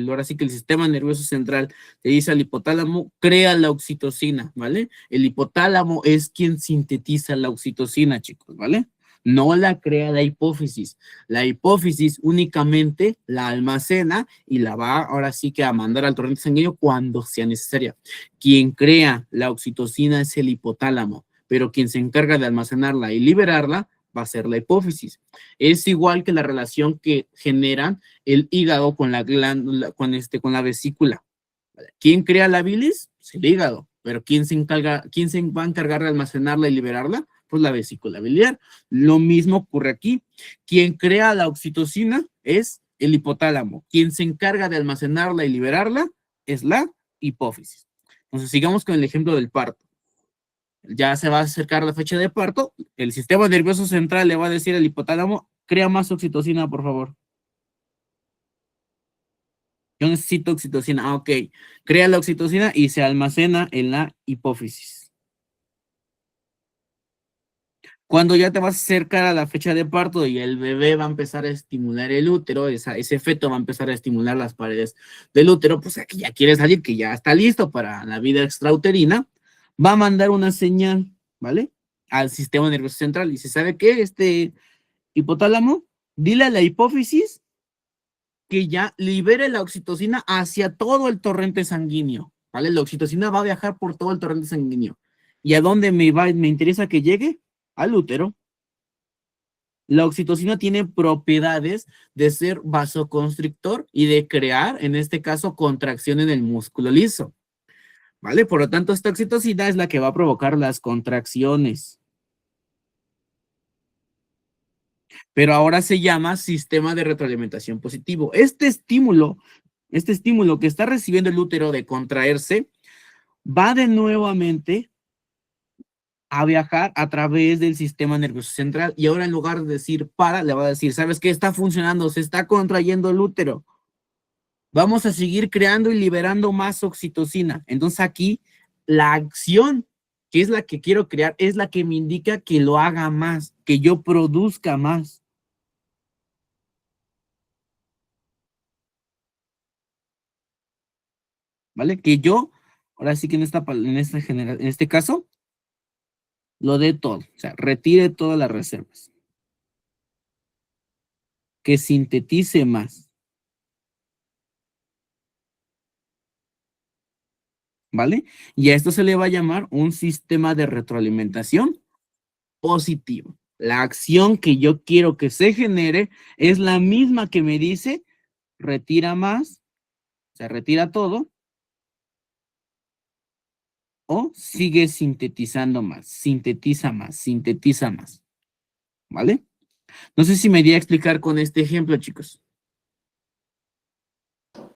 Ahora sí que el sistema nervioso central le dice al hipotálamo, crea la oxitocina, ¿vale? El hipotálamo es quien sintetiza la oxitocina, chicos, ¿vale? No la crea la hipófisis. La hipófisis únicamente la almacena y la va ahora sí que a mandar al torrente sanguíneo cuando sea necesaria. Quien crea la oxitocina es el hipotálamo, pero quien se encarga de almacenarla y liberarla va a ser la hipófisis. Es igual que la relación que generan el hígado con la glándula, con la vesícula. ¿Quién crea la bilis? Pues el hígado. Pero ¿quién se va a encargar de almacenarla y liberarla? Pues la vesícula biliar. Lo mismo ocurre aquí. Quien crea la oxitocina es el hipotálamo. Quien se encarga de almacenarla y liberarla es la hipófisis. Entonces, sigamos con el ejemplo del parto. Ya se va a acercar la fecha de parto. El sistema nervioso central le va a decir al hipotálamo, crea más oxitocina, por favor. Yo necesito oxitocina. Ah, ok. Crea la oxitocina y se almacena en la hipófisis. Cuando ya te vas a acercar a la fecha de parto y el bebé va a empezar a estimular el útero, ese feto va a empezar a estimular las paredes del útero, pues aquí ya quiere salir, que ya está listo para la vida extrauterina, va a mandar una señal, ¿vale? Al sistema nervioso central. Y se sabe que hipotálamo, dile a la hipófisis que ya libere la oxitocina hacia todo el torrente sanguíneo, ¿vale? La oxitocina va a viajar por todo el torrente sanguíneo. ¿Y a dónde me interesa que llegue? Al útero. La oxitocina tiene propiedades de ser vasoconstrictor y de crear, en este caso, contracción en el músculo liso, ¿vale? Por lo tanto, esta oxitocina es la que va a provocar las contracciones. Pero ahora se llama sistema de retroalimentación positivo. Este estímulo que está recibiendo el útero de contraerse, va de nuevamente a viajar a través del sistema nervioso central y ahora en lugar de decir para, le va a decir, ¿sabes qué? Está funcionando, se está contrayendo el útero. Vamos a seguir creando y liberando más oxitocina. Entonces aquí la acción, que es la que quiero crear, es la que me indica que lo haga más, que yo produzca más. ¿Vale? Que yo, ahora sí que en este caso, lo dé todo, o sea, retire todas las reservas. Que sintetice más. ¿Vale? Y a esto se le va a llamar un sistema de retroalimentación positivo. La acción que yo quiero que se genere es la misma que me dice, retira más, o sea, retira todo, o sigue sintetizando más, sintetiza más, sintetiza más. ¿Vale? No sé si me di a explicar con este ejemplo, chicos.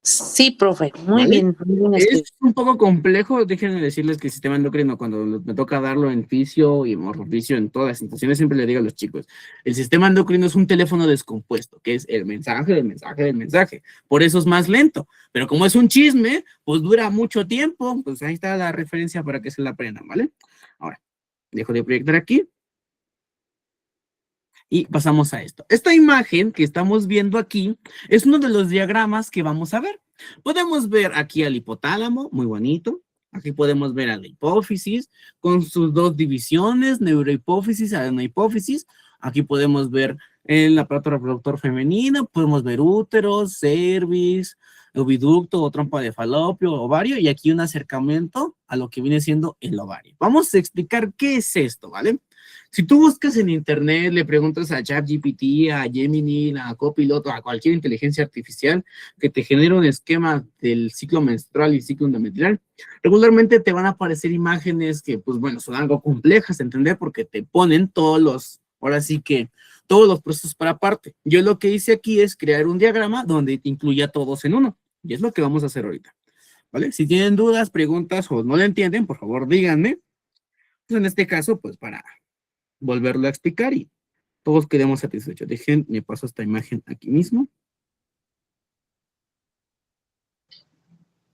Sí, profe, muy ¿Vale? bien. Muy bien Es explicado. un poco complejo, déjenme decirles que el sistema endocrino, cuando me toca darlo en fisio y morfofisio, en todas las situaciones, siempre le digo a los chicos, el sistema endocrino es un teléfono descompuesto, que es el mensaje del mensaje del mensaje, por eso es más lento, pero como es un chisme, pues dura mucho tiempo, pues ahí está la referencia para que se la aprendan, ¿vale? Ahora, dejo de proyectar aquí. Y pasamos a esto. Esta imagen que estamos viendo aquí es uno de los diagramas que vamos a ver. Podemos ver aquí al hipotálamo, muy bonito. Aquí podemos ver a la hipófisis con sus dos divisiones, neurohipófisis, adenohipófisis. Aquí podemos ver el aparato reproductor femenino, podemos ver útero, cervix, oviducto o trompa de falopio, ovario, y aquí un acercamiento a lo que viene siendo el ovario. Vamos a explicar qué es esto, ¿vale? Si tú buscas en internet, le preguntas a ChatGPT, a Gemini, a Copilot, a cualquier inteligencia artificial que te genere un esquema del ciclo menstrual y ciclo endometrial, regularmente te van a aparecer imágenes que, pues bueno, son algo complejas de entender porque te ponen ahora sí que todos los procesos para aparte. Yo lo que hice aquí es crear un diagrama donde te incluya todos en uno. Y es lo que vamos a hacer ahorita, ¿vale? Si tienen dudas, preguntas o no lo entienden, por favor díganme. Pues en este caso, pues para volverlo a explicar y todos quedemos satisfechos. Dejen, me paso esta imagen aquí mismo.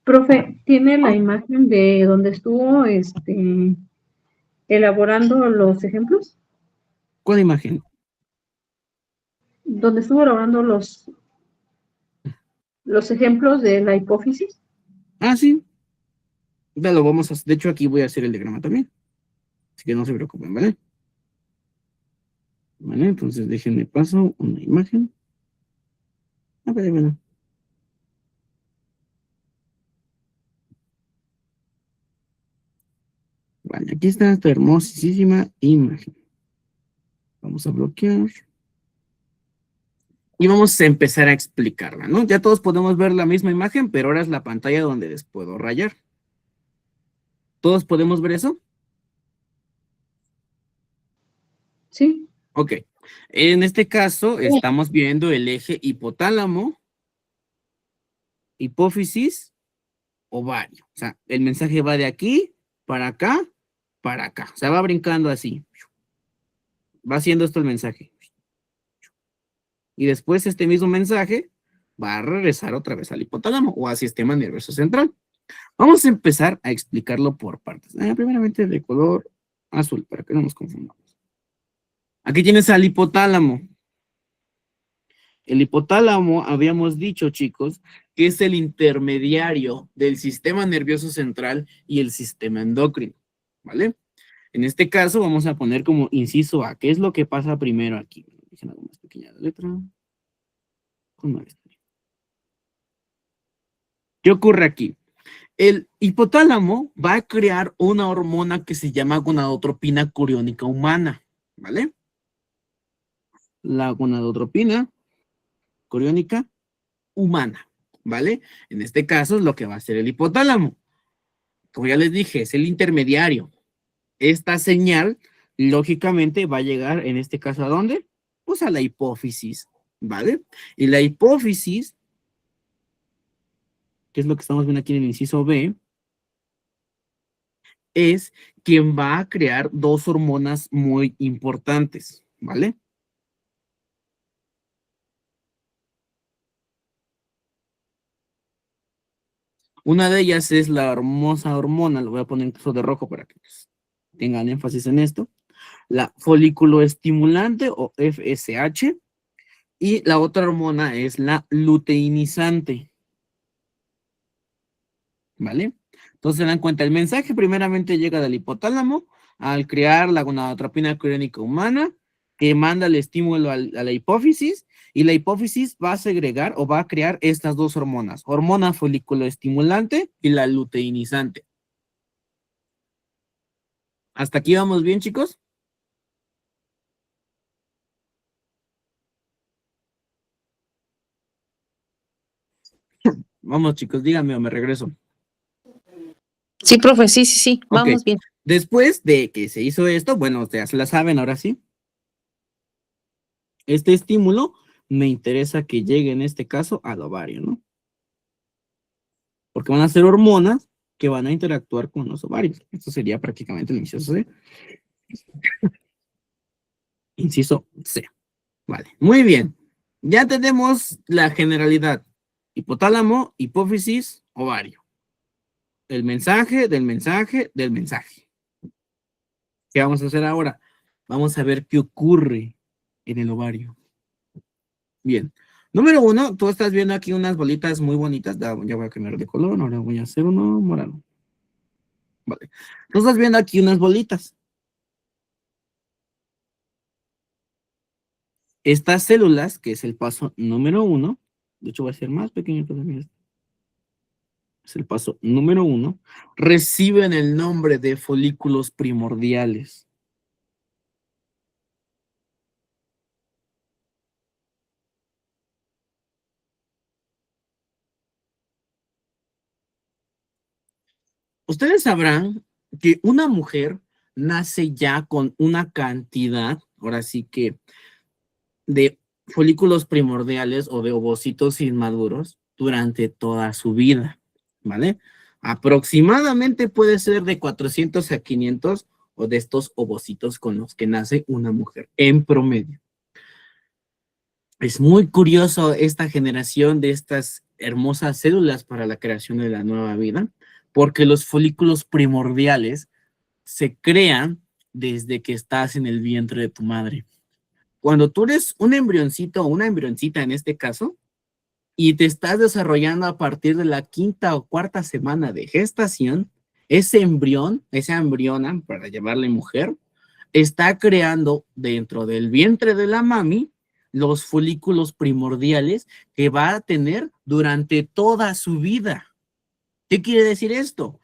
Profe, tiene la imagen de donde estuvo elaborando los ejemplos, ¿Cuál imagen? donde estuvo elaborando los ejemplos de la hipófisis. Ah, sí. Ya lo vamos a hacer. De hecho, aquí voy a hacer el diagrama también. Así que no se preocupen, ¿vale? Vale, entonces déjenme paso una imagen. A ver, bueno. Vale, aquí está esta hermosísima imagen. Vamos a bloquear. Y vamos a empezar a explicarla, ¿no? Ya todos podemos ver la misma imagen, pero ahora es la pantalla donde les puedo rayar. ¿Todos podemos ver eso? Sí. Ok. En este caso, estamos viendo el eje hipotálamo, hipófisis, ovario. O sea, el mensaje va de aquí para acá, para acá. O sea, va brincando así. Va haciendo esto el mensaje. Y después este mismo mensaje va a regresar otra vez al hipotálamo o al sistema nervioso central. Vamos a empezar a explicarlo por partes. Primeramente de color azul, para que no nos confundamos. Aquí tienes al hipotálamo. El hipotálamo, habíamos dicho, chicos, que es el intermediario del sistema nervioso central y el sistema endocrino, ¿vale? En este caso vamos a poner como inciso A. ¿Qué es lo que pasa primero aquí? Dejen algo más pequeña la letra. ¿Qué ocurre aquí? El hipotálamo va a crear una hormona que se llama gonadotropina coriónica humana, ¿vale? La gonadotropina coriónica humana, ¿vale? En este caso es lo que va a hacer el hipotálamo. Como ya les dije, es el intermediario. Esta señal, lógicamente, va a llegar, en este caso, ¿a dónde? Pues a la hipófisis, ¿vale? Y la hipófisis, que es lo que estamos viendo aquí en el inciso B, es quien va a crear dos hormonas muy importantes, ¿vale? Una de ellas es la hermosa hormona, lo voy a poner incluso de rojo para que tengan énfasis en esto, la folículo estimulante o FSH, y la otra hormona es la luteinizante, ¿vale? Entonces se dan cuenta, el mensaje primeramente llega del hipotálamo al crear la gonadotropina coriónica humana, que manda el estímulo a la hipófisis, y la hipófisis va a segregar o va a crear estas dos hormonas, hormona folículo estimulante y la luteinizante. ¿Hasta aquí vamos bien, chicos? Vamos, chicos, díganme o me regreso. Sí, profe, sí, vamos Ok. bien. Después de que se hizo esto, bueno, ya se la saben ahora sí. Este estímulo me interesa que llegue en este caso al ovario, ¿no? Porque van a ser hormonas que van a interactuar con los ovarios. Esto sería prácticamente el inciso C. Inciso C. Vale, muy bien. Ya tenemos la generalidad. Hipotálamo, hipófisis, ovario. El mensaje del mensaje del mensaje. ¿Qué vamos a hacer ahora? Vamos a ver qué ocurre en el ovario. Bien. Número 1, tú estás viendo aquí unas bolitas muy bonitas. Ya voy a cambiar de color, ahora voy a hacer uno morado. Vale. Tú estás viendo aquí unas bolitas. Estas células, que es el paso número 1, de hecho va a ser más pequeño todavía. Es el paso número 1, reciben el nombre de folículos primordiales. Ustedes sabrán que una mujer nace ya con una cantidad, ahora sí que, de folículos primordiales o de ovocitos inmaduros durante toda su vida, ¿vale? Aproximadamente puede ser de 400 a 500 o de estos ovocitos con los que nace una mujer en promedio. Es muy curioso esta generación de estas hermosas células para la creación de la nueva vida, porque los folículos primordiales se crean desde que estás en el vientre de tu madre. Cuando tú eres un embrioncito o una embrioncita en este caso, y te estás desarrollando a partir de la 5ª o 4ª semana de gestación, ese embrión, esa embriona, para llamarle mujer, está creando dentro del vientre de la mami los folículos primordiales que va a tener durante toda su vida. ¿Qué quiere decir esto?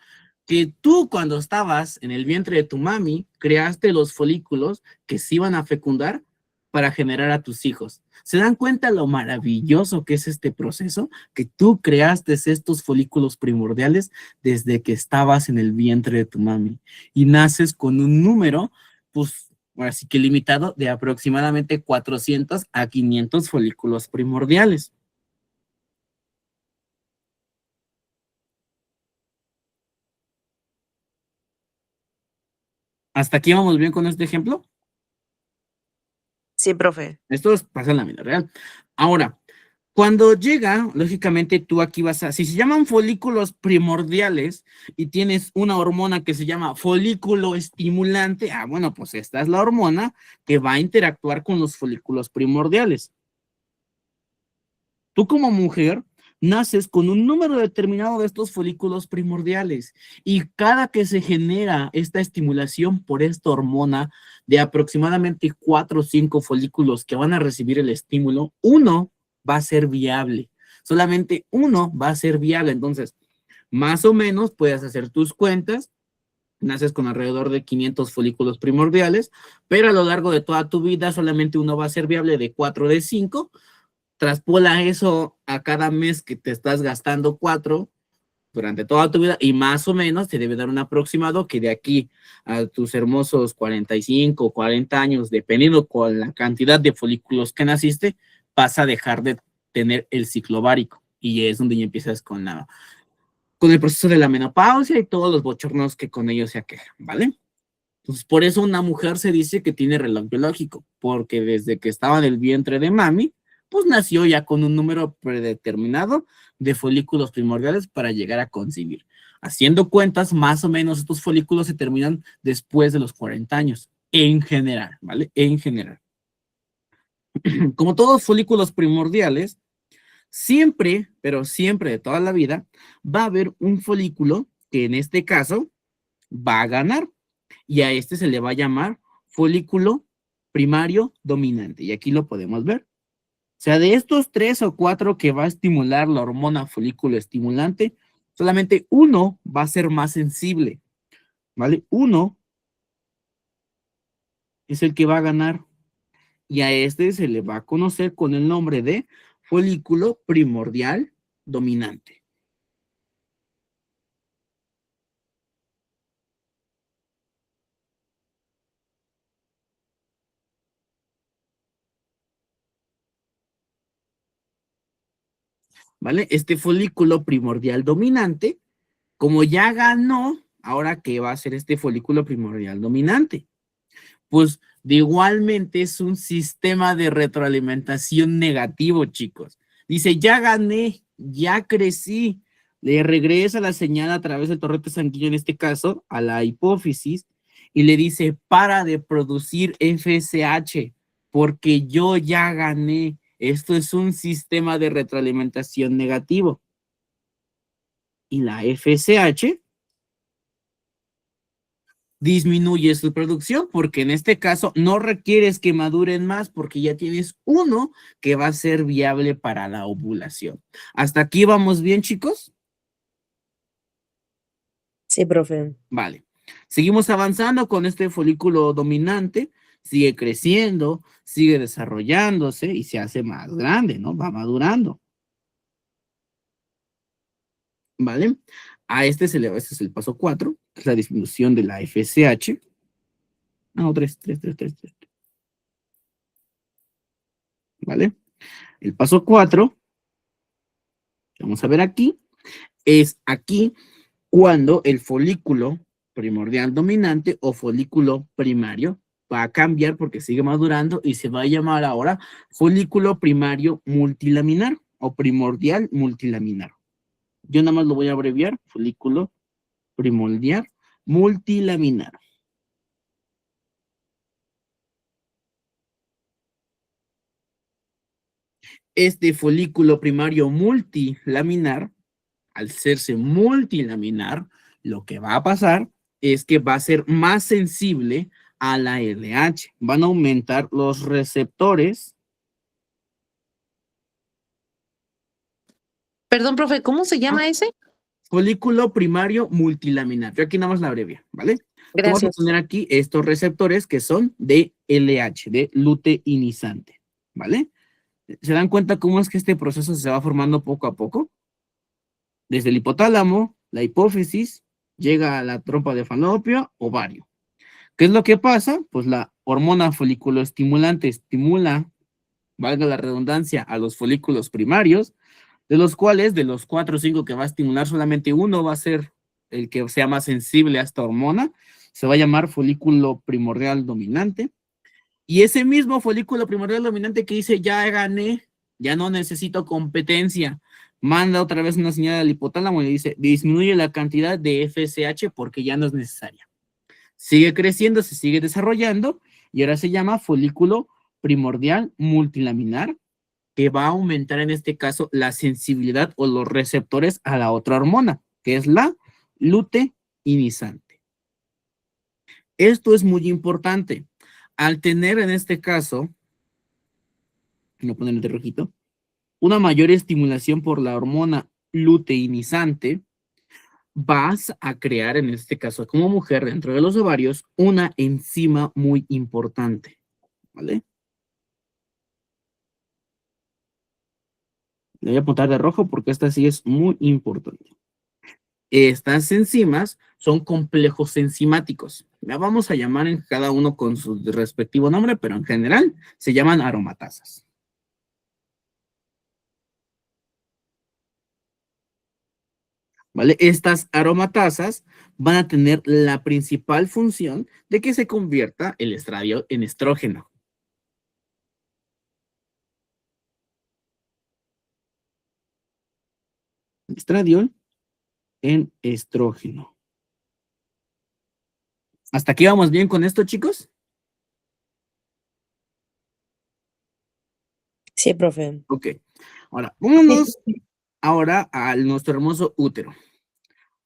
Que tú cuando estabas en el vientre de tu mami, creaste los folículos que se iban a fecundar para generar a tus hijos. ¿Se dan cuenta lo maravilloso que es este proceso? Que tú creaste estos folículos primordiales desde que estabas en el vientre de tu mami y naces con un número, pues, así que limitado, de aproximadamente 400 a 500 folículos primordiales. ¿Hasta aquí vamos bien con este ejemplo? Sí, profe. Esto pasa en la vida real. Ahora, cuando llega, lógicamente tú aquí vas a, si se llaman folículos primordiales y tienes una hormona que se llama folículo estimulante, bueno, pues esta es la hormona que va a interactuar con los folículos primordiales. Tú como mujer naces con un número determinado de estos folículos primordiales y cada que se genera esta estimulación por esta hormona de aproximadamente 4 o 5 folículos que van a recibir el estímulo, uno va a ser viable. Solamente uno va a ser viable. Entonces, más o menos puedes hacer tus cuentas. Naces con alrededor de 500 folículos primordiales, pero a lo largo de toda tu vida solamente uno va a ser viable de 4 de 5. Traspola eso a cada mes que te estás gastando 4 durante toda tu vida y más o menos te debe dar un aproximado que de aquí a tus hermosos 45 o 40 años, dependiendo con la cantidad de folículos que naciste, vas a dejar de tener el ciclo ovárico y es donde ya empiezas con el proceso de la menopausia y todos los bochornos que con ellos se aquejan, ¿vale? Entonces, por eso una mujer se dice que tiene reloj biológico, porque desde que estaba en el vientre de mami, pues nació ya con un número predeterminado de folículos primordiales para llegar a concebir. Haciendo cuentas, más o menos estos folículos se terminan después de los 40 años, en general, ¿vale? En general. Como todos folículos primordiales, siempre, pero siempre de toda la vida, va a haber un folículo que en este caso va a ganar y a este se le va a llamar folículo primario dominante. Y aquí lo podemos ver. O sea, de estos 3 o 4 que va a estimular la hormona folículo estimulante, solamente uno va a ser más sensible, ¿vale? Uno es el que va a ganar y a este se le va a conocer con el nombre de folículo primordial dominante. ¿Vale? Este folículo primordial dominante, como ya ganó, ahora ¿qué va a ser este folículo primordial dominante? Pues de igualmente es un sistema de retroalimentación negativo, chicos. Dice, ya gané, ya crecí, le regresa la señal a través del torrente sanguíneo, en este caso, a la hipófisis, y le dice, para de producir FSH, porque yo ya gané. Esto es un sistema de retroalimentación negativo. Y la FSH disminuye su producción porque en este caso no requieres que maduren más porque ya tienes uno que va a ser viable para la ovulación. ¿Hasta aquí vamos bien, chicos? Sí, profe. Vale. Seguimos avanzando con este folículo dominante. Sigue creciendo, sigue desarrollándose y se hace más grande, ¿no? Va madurando. ¿Vale? A este es el paso 4, que es la disminución de la FSH. No, 3. ¿Vale? El paso 4, vamos a ver aquí, es aquí cuando el folículo primordial dominante o folículo primario va a cambiar porque sigue madurando y se va a llamar ahora folículo primario multilaminar o primordial multilaminar. Yo nada más lo voy a abreviar, folículo primordial multilaminar. este folículo primario multilaminar, al serse multilaminar, lo que va a pasar es que va a ser más sensible a la LH. Van a aumentar los receptores. Perdón, profe, ¿cómo se llama ese? Folículo primario multilaminar. Yo aquí nada más la abrevia, ¿vale? Vamos a Gracias. poner aquí estos receptores que son de LH, de luteinizante, ¿vale? ¿Se dan cuenta cómo es que este proceso se va formando poco a poco? Desde el hipotálamo, la hipófisis, llega a la trompa de falopio, ovario. ¿Qué es lo que pasa? Pues la hormona foliculoestimulante estimula, valga la redundancia, a los folículos primarios, de los cuales, de los 4 o 5 que va a estimular, solamente uno va a ser el que sea más sensible a esta hormona. Se va a llamar folículo primordial dominante. Y ese mismo folículo primordial dominante que dice, ya gané, ya no necesito competencia, manda otra vez una señal al hipotálamo y le dice, disminuye la cantidad de FSH porque ya no es necesaria. Sigue creciendo, se sigue desarrollando y ahora se llama folículo primordial multilaminar, que va a aumentar en este caso la sensibilidad o los receptores a la otra hormona, que es la luteinizante. Esto es muy importante. Al tener en este caso, voy a ponerle de rojito, una mayor estimulación por la hormona luteinizante, vas a crear, en este caso como mujer, dentro de los ovarios, una enzima muy importante, ¿vale? Le voy a apuntar de rojo porque esta sí es muy importante. Estas enzimas son complejos enzimáticos. La vamos a llamar en cada uno con su respectivo nombre, pero en general se llaman aromatasas. ¿Vale? Estas aromatasas van a tener la principal función de que se convierta el estradiol en estrógeno. Estradiol en estrógeno. ¿Hasta aquí vamos bien con esto, chicos? Sí, profe. Ok. Ahora, vámonos ahora a nuestro hermoso útero.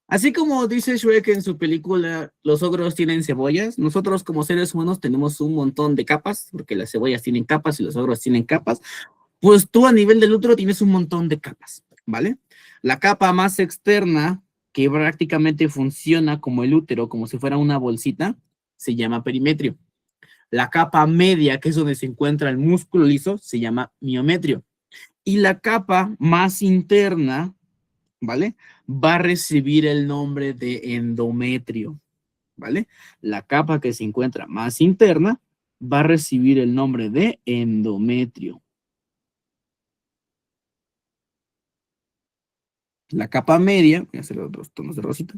Así como dice Shrek en su película, los ogros tienen cebollas, nosotros como seres humanos tenemos un montón de capas, porque las cebollas tienen capas y los ogros tienen capas, pues tú a nivel del útero tienes un montón de capas, ¿vale? La capa más externa, que prácticamente funciona como el útero, como si fuera una bolsita, se llama perimetrio. La capa media, que es donde se encuentra el músculo liso, se llama miometrio. Y la capa más interna, ¿vale? Va a recibir el nombre de endometrio, ¿vale? La capa que se encuentra más interna va a recibir el nombre de endometrio. La capa media, voy a hacer otros tonos de rosita,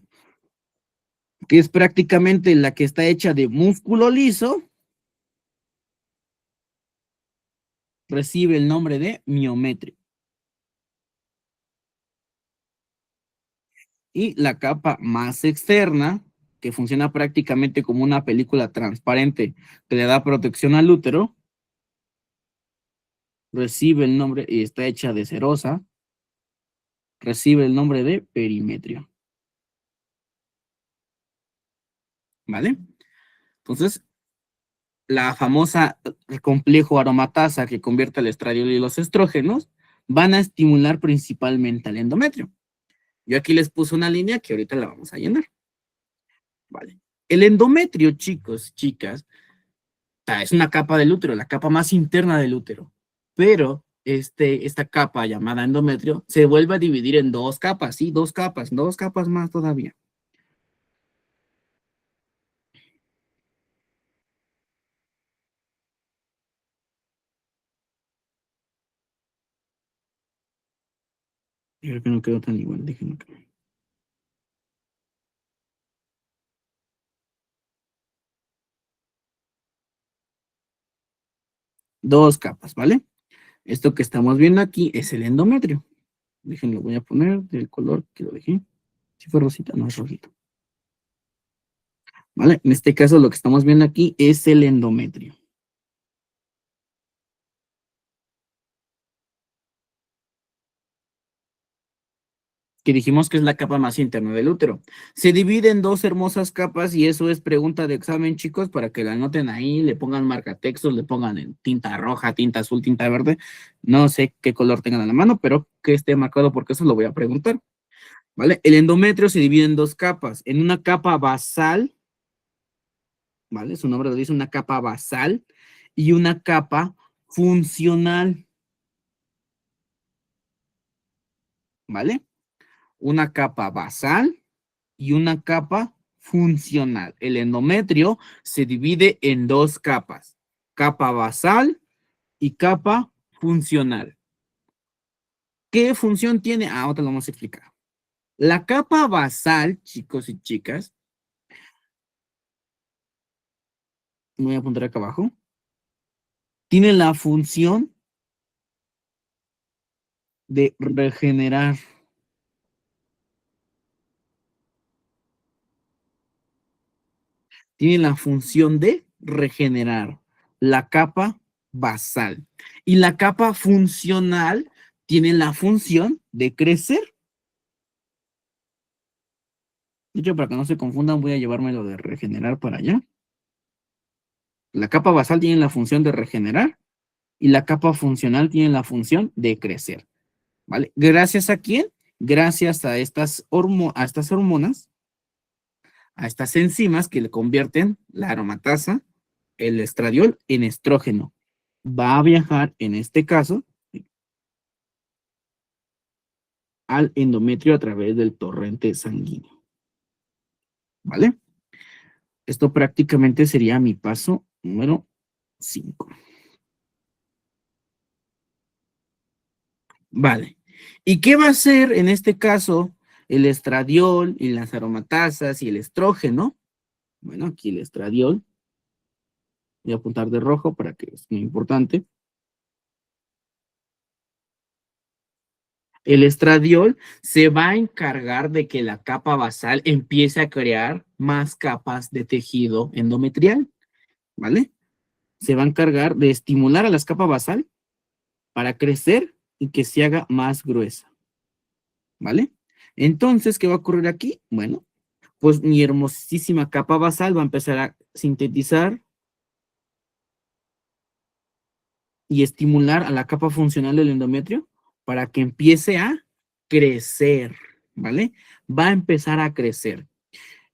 que es prácticamente la que está hecha de músculo liso, recibe el nombre de miometrio. Y la capa más externa, que funciona prácticamente como una película transparente que le da protección al útero, recibe el nombre, y está hecha de cerosa, recibe el nombre de perimetrio. ¿Vale? Entonces, la famosa complejo aromatasa que convierte el estradiol y los estrógenos van a estimular principalmente al endometrio. Yo aquí les puse una línea que ahorita la vamos a llenar. Vale. El endometrio, chicos, chicas, es una capa del útero, la capa más interna del útero. Pero esta capa llamada endometrio se vuelve a dividir en dos capas, ¿sí? Dos capas más todavía. Creo que no quedó tan igual, déjenme que... Dos capas, ¿vale? Esto que estamos viendo aquí es el endometrio. Déjenlo, voy a poner del color que lo dejé. Si fue rosita, no es rojito. ¿Vale? En este caso lo que estamos viendo aquí es el endometrio. que dijimos que es la capa más interna del útero. Se divide en dos hermosas capas y eso es pregunta de examen, chicos, para que la anoten ahí, le pongan marcatextos, le pongan en tinta roja, tinta azul, tinta verde. No sé qué color tengan a la mano, pero que esté marcado porque eso lo voy a preguntar. ¿Vale? El endometrio se divide en dos capas. En una capa basal, ¿vale? Su nombre lo dice, una capa basal y una capa funcional. ¿Vale? Una capa basal y una capa funcional. El endometrio se divide en dos capas, capa basal y capa funcional. ¿Qué función tiene? Ahora lo vamos a explicar. La capa basal, chicos y chicas, me voy a apuntar acá abajo, tiene la función de regenerar. Tiene la función de regenerar la capa basal. Y la capa funcional tiene la función de crecer. De hecho, para que no se confundan, voy a llevarme lo de regenerar para allá. La capa basal tiene la función de regenerar y la capa funcional tiene la función de crecer. ¿Vale? ¿Gracias a quién? Gracias a estas hormonas, a estas enzimas que le convierten la aromatasa, el estradiol, en estrógeno. Va a viajar, en este caso, al endometrio a través del torrente sanguíneo. ¿Vale? Esto prácticamente sería mi paso número 5. Vale. ¿Y qué va a hacer en este caso el estradiol y las aromatasas y el estrógeno? Bueno, aquí el estradiol. Voy a apuntar de rojo para que es muy importante. El estradiol se va a encargar de que la capa basal empiece a crear más capas de tejido endometrial, ¿vale? Se va a encargar de estimular a las capas basal para crecer y que se haga más gruesa, ¿vale? Entonces, ¿qué va a ocurrir aquí? Bueno, pues mi hermosísima capa basal va a empezar a sintetizar y estimular a la capa funcional del endometrio para que empiece a crecer, ¿vale? Va a empezar a crecer.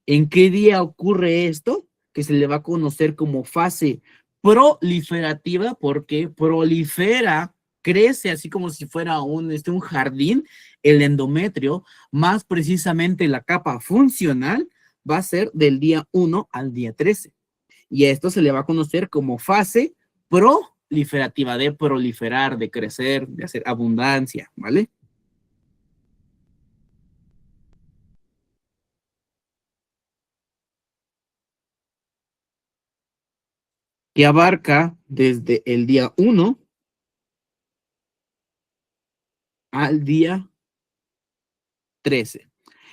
¿En qué día ocurre esto? Que se le va a conocer como fase proliferativa, porque prolifera, crece así como si fuera un jardín, el endometrio, más precisamente la capa funcional, va a ser del día 1 al día 13. Y a esto se le va a conocer como fase proliferativa, de proliferar, de crecer, de hacer abundancia, ¿vale? Que abarca desde el día 1 al día 13.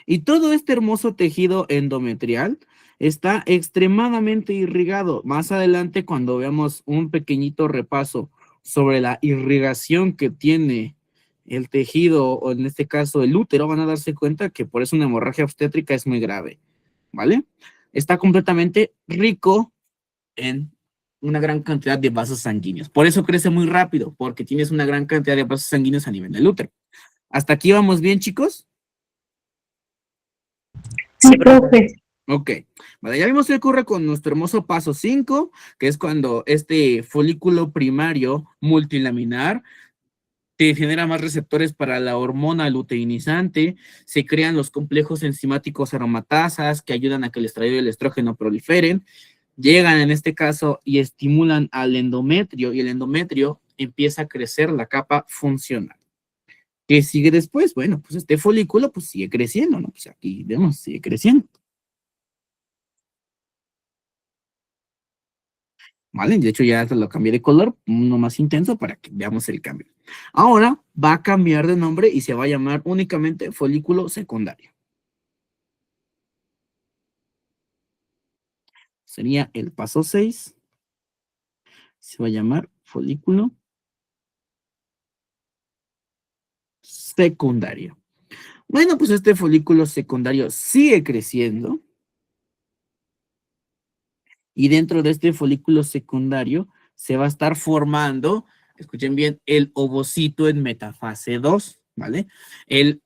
Y todo este hermoso tejido endometrial está extremadamente irrigado. Más adelante, cuando veamos un pequeñito repaso sobre la irrigación que tiene el tejido, o en este caso el útero, van a darse cuenta que por eso una hemorragia obstétrica es muy grave, ¿vale? Está completamente rico en una gran cantidad de vasos sanguíneos. Por eso crece muy rápido, porque tienes una gran cantidad de vasos sanguíneos a nivel del útero. ¿Hasta aquí vamos bien, chicos? Sí, profe. Ok, vale, ya vimos qué ocurre con nuestro hermoso paso 5, que es cuando este folículo primario multilaminar te genera más receptores para la hormona luteinizante, se crean los complejos enzimáticos aromatasas que ayudan a que el estradiol y el estrógeno proliferen, llegan en este caso y estimulan al endometrio, y el endometrio empieza a crecer la capa funcional. ¿Qué sigue después? Bueno, pues este folículo pues sigue creciendo, ¿no? Pues aquí vemos, sigue creciendo. ¿Vale? De hecho, ya te lo cambié de color, uno más intenso para que veamos el cambio. Ahora va a cambiar de nombre y se va a llamar únicamente folículo secundario. Sería el paso 6. Se va a llamar folículo secundario. Bueno, pues este folículo secundario sigue creciendo. Y dentro de este folículo secundario se va a estar formando, escuchen bien, el ovocito en metafase 2, ¿vale?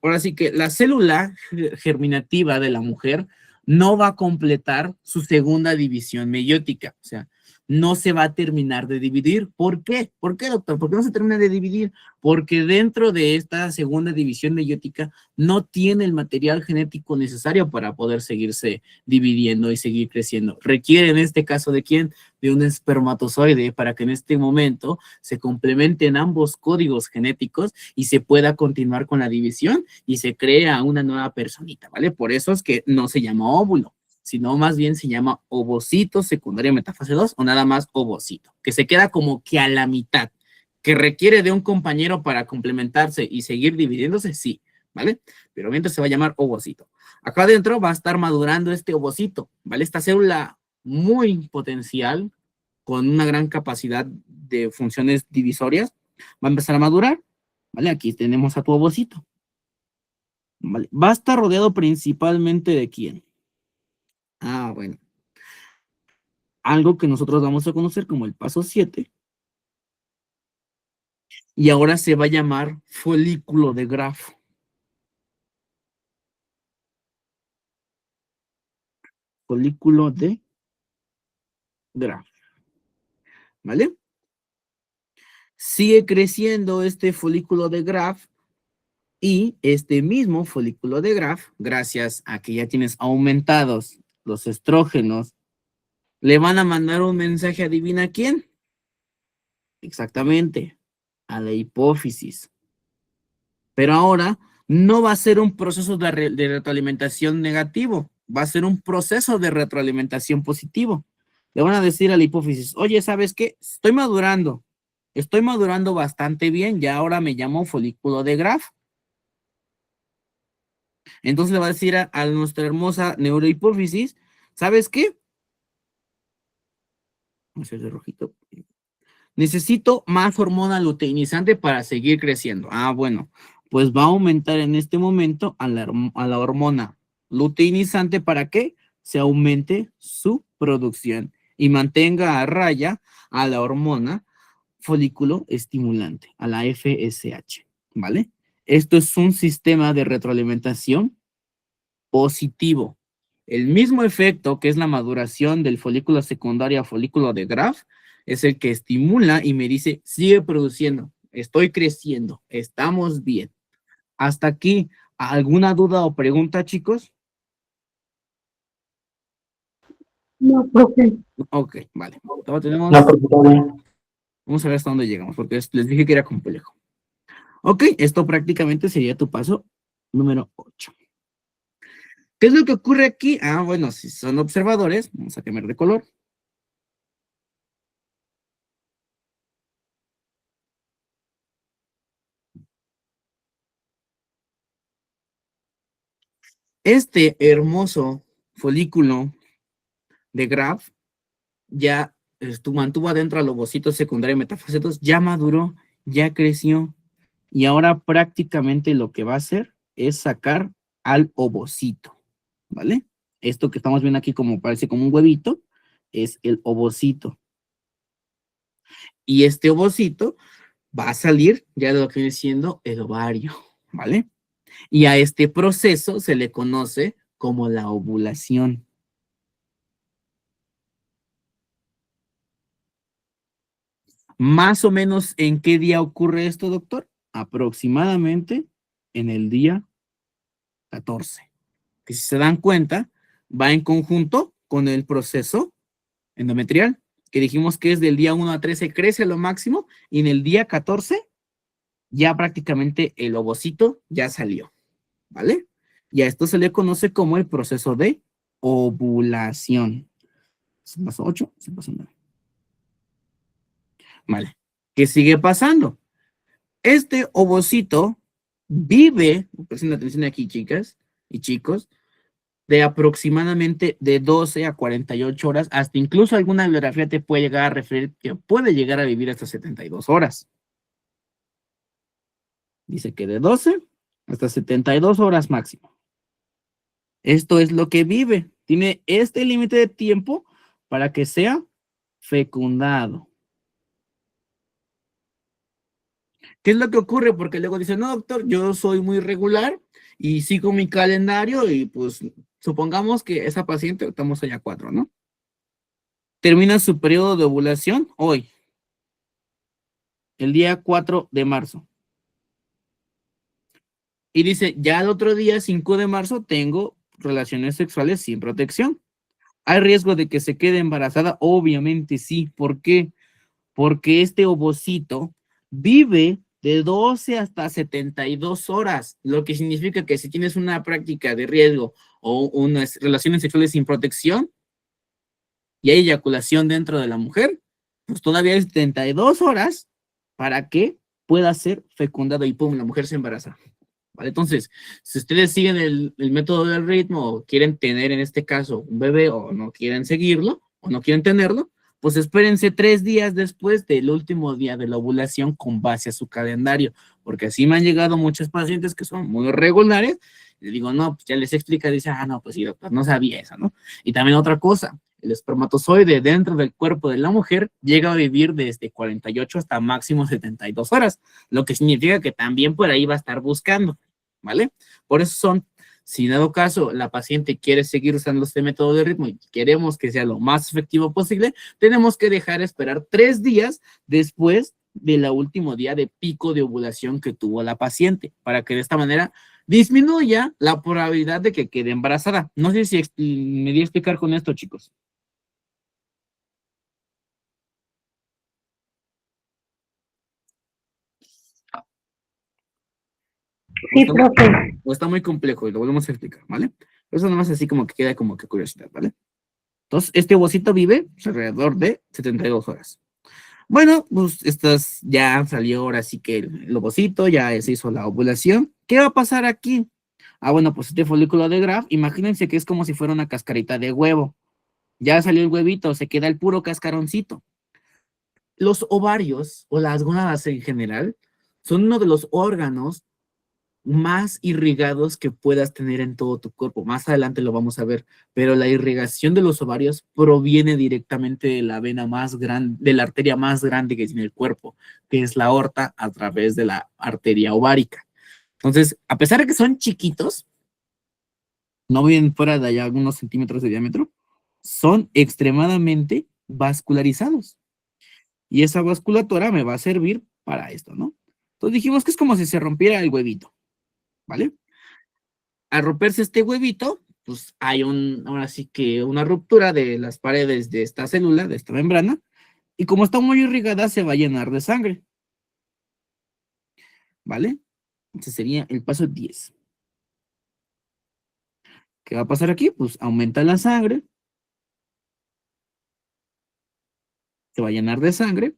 Ahora sí que la célula germinativa de la mujer no va a completar su segunda división meiótica, o sea, no se va a terminar de dividir. ¿Por qué? ¿Por qué, doctor? ¿Por qué no se termina de dividir? Porque dentro de esta segunda división meiótica no tiene el material genético necesario para poder seguirse dividiendo y seguir creciendo. Requiere en este caso de quién? De un espermatozoide para que en este momento se complementen ambos códigos genéticos y se pueda continuar con la división y se crea una nueva personita, ¿vale? Por eso es que no se llama óvulo, sino más bien se llama ovocito secundario metafase 2 o nada más ovocito, que se queda como que a la mitad, que requiere de un compañero para complementarse y seguir dividiéndose, sí, ¿vale? Pero mientras se va a llamar ovocito. Acá adentro va a estar madurando este ovocito, ¿vale? Esta célula muy potencial, con una gran capacidad de funciones divisorias, va a empezar a madurar, ¿vale? Aquí tenemos a tu ovocito, ¿vale? Va a estar rodeado principalmente de ¿quién? Ah, bueno. Algo que nosotros vamos a conocer como el paso 7. Y ahora se va a llamar folículo de Graf. Folículo de Graf. ¿Vale? Sigue creciendo este folículo de Graf y este mismo folículo de Graf, gracias a que ya tienes aumentados los estrógenos, le van a mandar un mensaje, ¿adivina a quién? Exactamente, a la hipófisis. Pero ahora no va a ser un proceso de retroalimentación negativo, va a ser un proceso de retroalimentación positivo. Le van a decir a la hipófisis, oye, ¿sabes qué? Estoy madurando bastante bien, ya ahora me llamo folículo de Graf. Entonces le va a decir a nuestra hermosa neurohipófisis, ¿sabes qué? Vamos a hacer de rojito. Necesito más hormona luteinizante para seguir creciendo. Ah, bueno, pues va a aumentar en este momento a la hormona luteinizante para que se aumente su producción y mantenga a raya a la hormona folículo estimulante, a la FSH, ¿vale? Esto es un sistema de retroalimentación positivo. El mismo efecto que es la maduración del folículo secundario a folículo de Graf es el que estimula y me dice, sigue produciendo, estoy creciendo, estamos bien. Hasta aquí, ¿alguna duda o pregunta, chicos? No, profe. Ok, vale. Todavía tenemos... No, profe. Vamos a ver hasta dónde llegamos, porque les dije que era complejo. Ok, esto prácticamente sería tu paso número 8. ¿Qué es lo que ocurre aquí? Ah, bueno, si son observadores, vamos a cambiar de color. Este hermoso folículo de Graf ya mantuvo adentro al ovocito secundario metafase 2, ya maduró, ya creció, y ahora prácticamente lo que va a hacer es sacar al ovocito, ¿vale? Esto que estamos viendo aquí como parece como un huevito, es el ovocito. Y este ovocito va a salir ya de lo que viene siendo el ovario, ¿vale? Y a este proceso se le conoce como la ovulación. Más o menos, ¿en qué día ocurre esto, doctor? Aproximadamente en el día 14. Que si se dan cuenta, va en conjunto con el proceso endometrial, que dijimos que es del día 1 a 13, crece a lo máximo, y en el día 14 ya prácticamente el ovocito ya salió, ¿vale? Y a esto se le conoce como el proceso de ovulación. ¿Se pasó 8? Se pasó 9. Vale. ¿Qué sigue pasando? Este ovocito vive, presten atención aquí, chicas y chicos, de aproximadamente de 12 a 48 horas, hasta incluso alguna bibliografía te puede llegar a referir que puede llegar a vivir hasta 72 horas. Dice que de 12 hasta 72 horas máximo. Esto es lo que vive. Tiene este límite de tiempo para que sea fecundado. ¿Qué es lo que ocurre? Porque luego dicen, no, doctor, yo soy muy regular y sigo mi calendario y pues supongamos que esa paciente, estamos allá 4, ¿no? Termina su periodo de ovulación hoy, el día 4 de marzo. Y dice, ya el otro día, 5 de marzo, tengo relaciones sexuales sin protección. ¿Hay riesgo de que se quede embarazada? Obviamente sí. ¿Por qué? Porque este ovocito vive de 12 hasta 72 horas, lo que significa que si tienes una práctica de riesgo o unas relaciones sexuales sin protección y hay eyaculación dentro de la mujer, pues todavía hay 72 horas para que pueda ser fecundado y pum, la mujer se embaraza. ¿Vale? Entonces, si ustedes siguen el método del ritmo o quieren tener en este caso un bebé o no quieren seguirlo o no quieren tenerlo, pues espérense 3 días después del último día de la ovulación con base a su calendario, porque así me han llegado muchos pacientes que son muy regulares, y les digo, no, pues ya les explica, dice, no, pues sí, doctor, no sabía eso, ¿no? Y también otra cosa, el espermatozoide dentro del cuerpo de la mujer llega a vivir desde 48 hasta máximo 72 horas, lo que significa que también por ahí va a estar buscando, ¿vale? Por eso son, si en dado caso la paciente quiere seguir usando este método de ritmo y queremos que sea lo más efectivo posible, tenemos que dejar esperar 3 días después del último día de pico de ovulación que tuvo la paciente, para que de esta manera disminuya la probabilidad de que quede embarazada. No sé si me di a explicar con esto, chicos. Sí, profe. O está muy complejo y lo volvemos a explicar, ¿vale? Eso nomás así como que queda como que curiosidad, ¿vale? Entonces, este ovocito vive pues, alrededor de 72 horas. Bueno, pues estas ya salió ahora sí que el ovocito, ya se hizo la ovulación. ¿Qué va a pasar aquí? Bueno, pues este folículo de Graf, imagínense que es como si fuera una cascarita de huevo. Ya salió el huevito, se queda el puro cascaroncito. Los ovarios o las gónadas en general son uno de los órganos más irrigados que puedas tener en todo tu cuerpo. Más adelante lo vamos a ver, pero la irrigación de los ovarios proviene directamente de la vena más grande, de la arteria más grande que tiene el cuerpo, que es la aorta a través de la arteria ovárica. Entonces, a pesar de que son chiquitos, no vienen fuera de allá algunos centímetros de diámetro, son extremadamente vascularizados. Y esa vasculatura me va a servir para esto, ¿no? Entonces dijimos que es como si se rompiera el huevito, ¿vale? Al romperse este huevito, pues hay ahora sí que una ruptura de las paredes de esta célula, de esta membrana, y como está muy irrigada, se va a llenar de sangre, ¿vale? Ese sería el paso 10. ¿Qué va a pasar aquí? Pues aumenta la sangre, se va a llenar de sangre,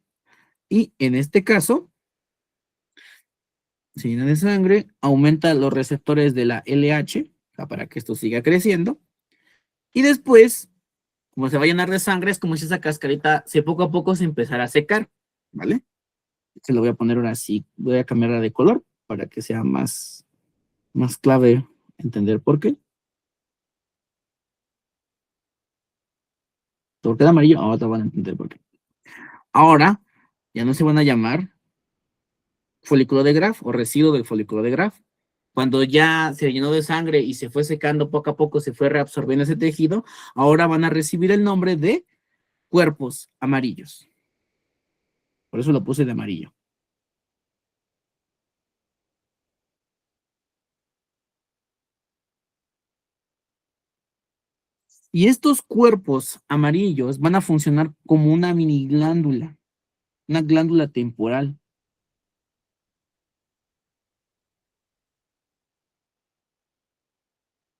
y en este caso, se llena de sangre, aumenta los receptores de la LH, o sea, para que esto siga creciendo, y después, como se va a llenar de sangre, es como si esa cascarita poco a poco se empezara a secar, ¿vale? Se lo voy a poner ahora así, voy a cambiarla de color para que sea más clave entender por qué. ¿Por qué el amarillo? Ahora van a entender por qué. Ahora, ya no se van a llamar folículo de Graf o residuo del folículo de Graf. Cuando ya se llenó de sangre y se fue secando poco a poco, se fue reabsorbiendo ese tejido, ahora van a recibir el nombre de cuerpos amarillos. Por eso lo puse de amarillo. Y estos cuerpos amarillos van a funcionar como una mini glándula, una glándula temporal.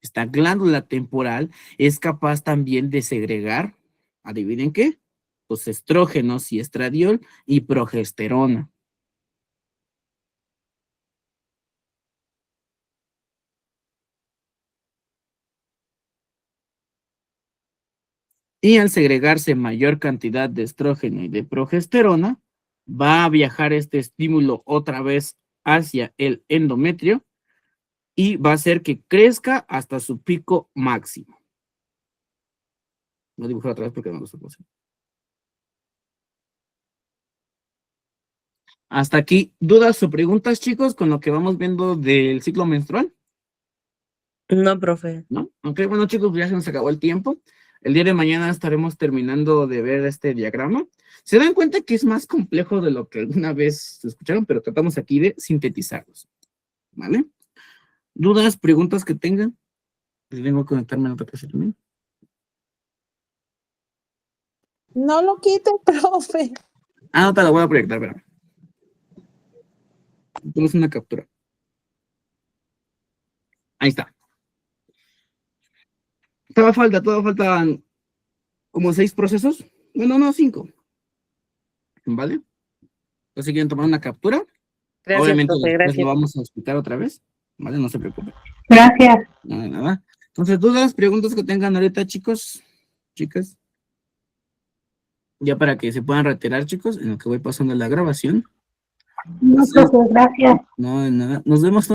Esta glándula temporal es capaz también de segregar, adivinen qué, pues estrógenos y estradiol y progesterona. Y al segregarse mayor cantidad de estrógeno y de progesterona, va a viajar este estímulo otra vez hacia el endometrio y va a hacer que crezca hasta su pico máximo. Lo dibujo otra vez porque no me gusta cómo se ve. Hasta aquí, ¿dudas o preguntas, chicos, con lo que vamos viendo del ciclo menstrual? No, profe. ¿No? Ok, bueno, chicos, ya se nos acabó el tiempo. El día de mañana estaremos terminando de ver este diagrama. Se dan cuenta que es más complejo de lo que alguna vez escucharon, pero tratamos aquí de sintetizarlos. ¿Vale? ¿Dudas, preguntas que tengan? Les vengo a conectarme en otra cosa también. No lo quite, profe. Ah, no te la voy a proyectar, espérame. Tenemos una captura. Ahí está. Todavía faltan como 6 procesos. Bueno, no, 5. ¿Vale? Entonces, quieren tomar una captura. Gracias, Obviamente, profe, después gracias. lo vamos a explicar otra vez. ¿Vale? No se preocupen. Gracias. Nada, nada. Entonces, dudas, preguntas que tengan ahorita, chicos, chicas. Ya para que se puedan retirar, chicos, en lo que voy pasando la grabación. No, profe, gracias. No, nada. Nos vemos.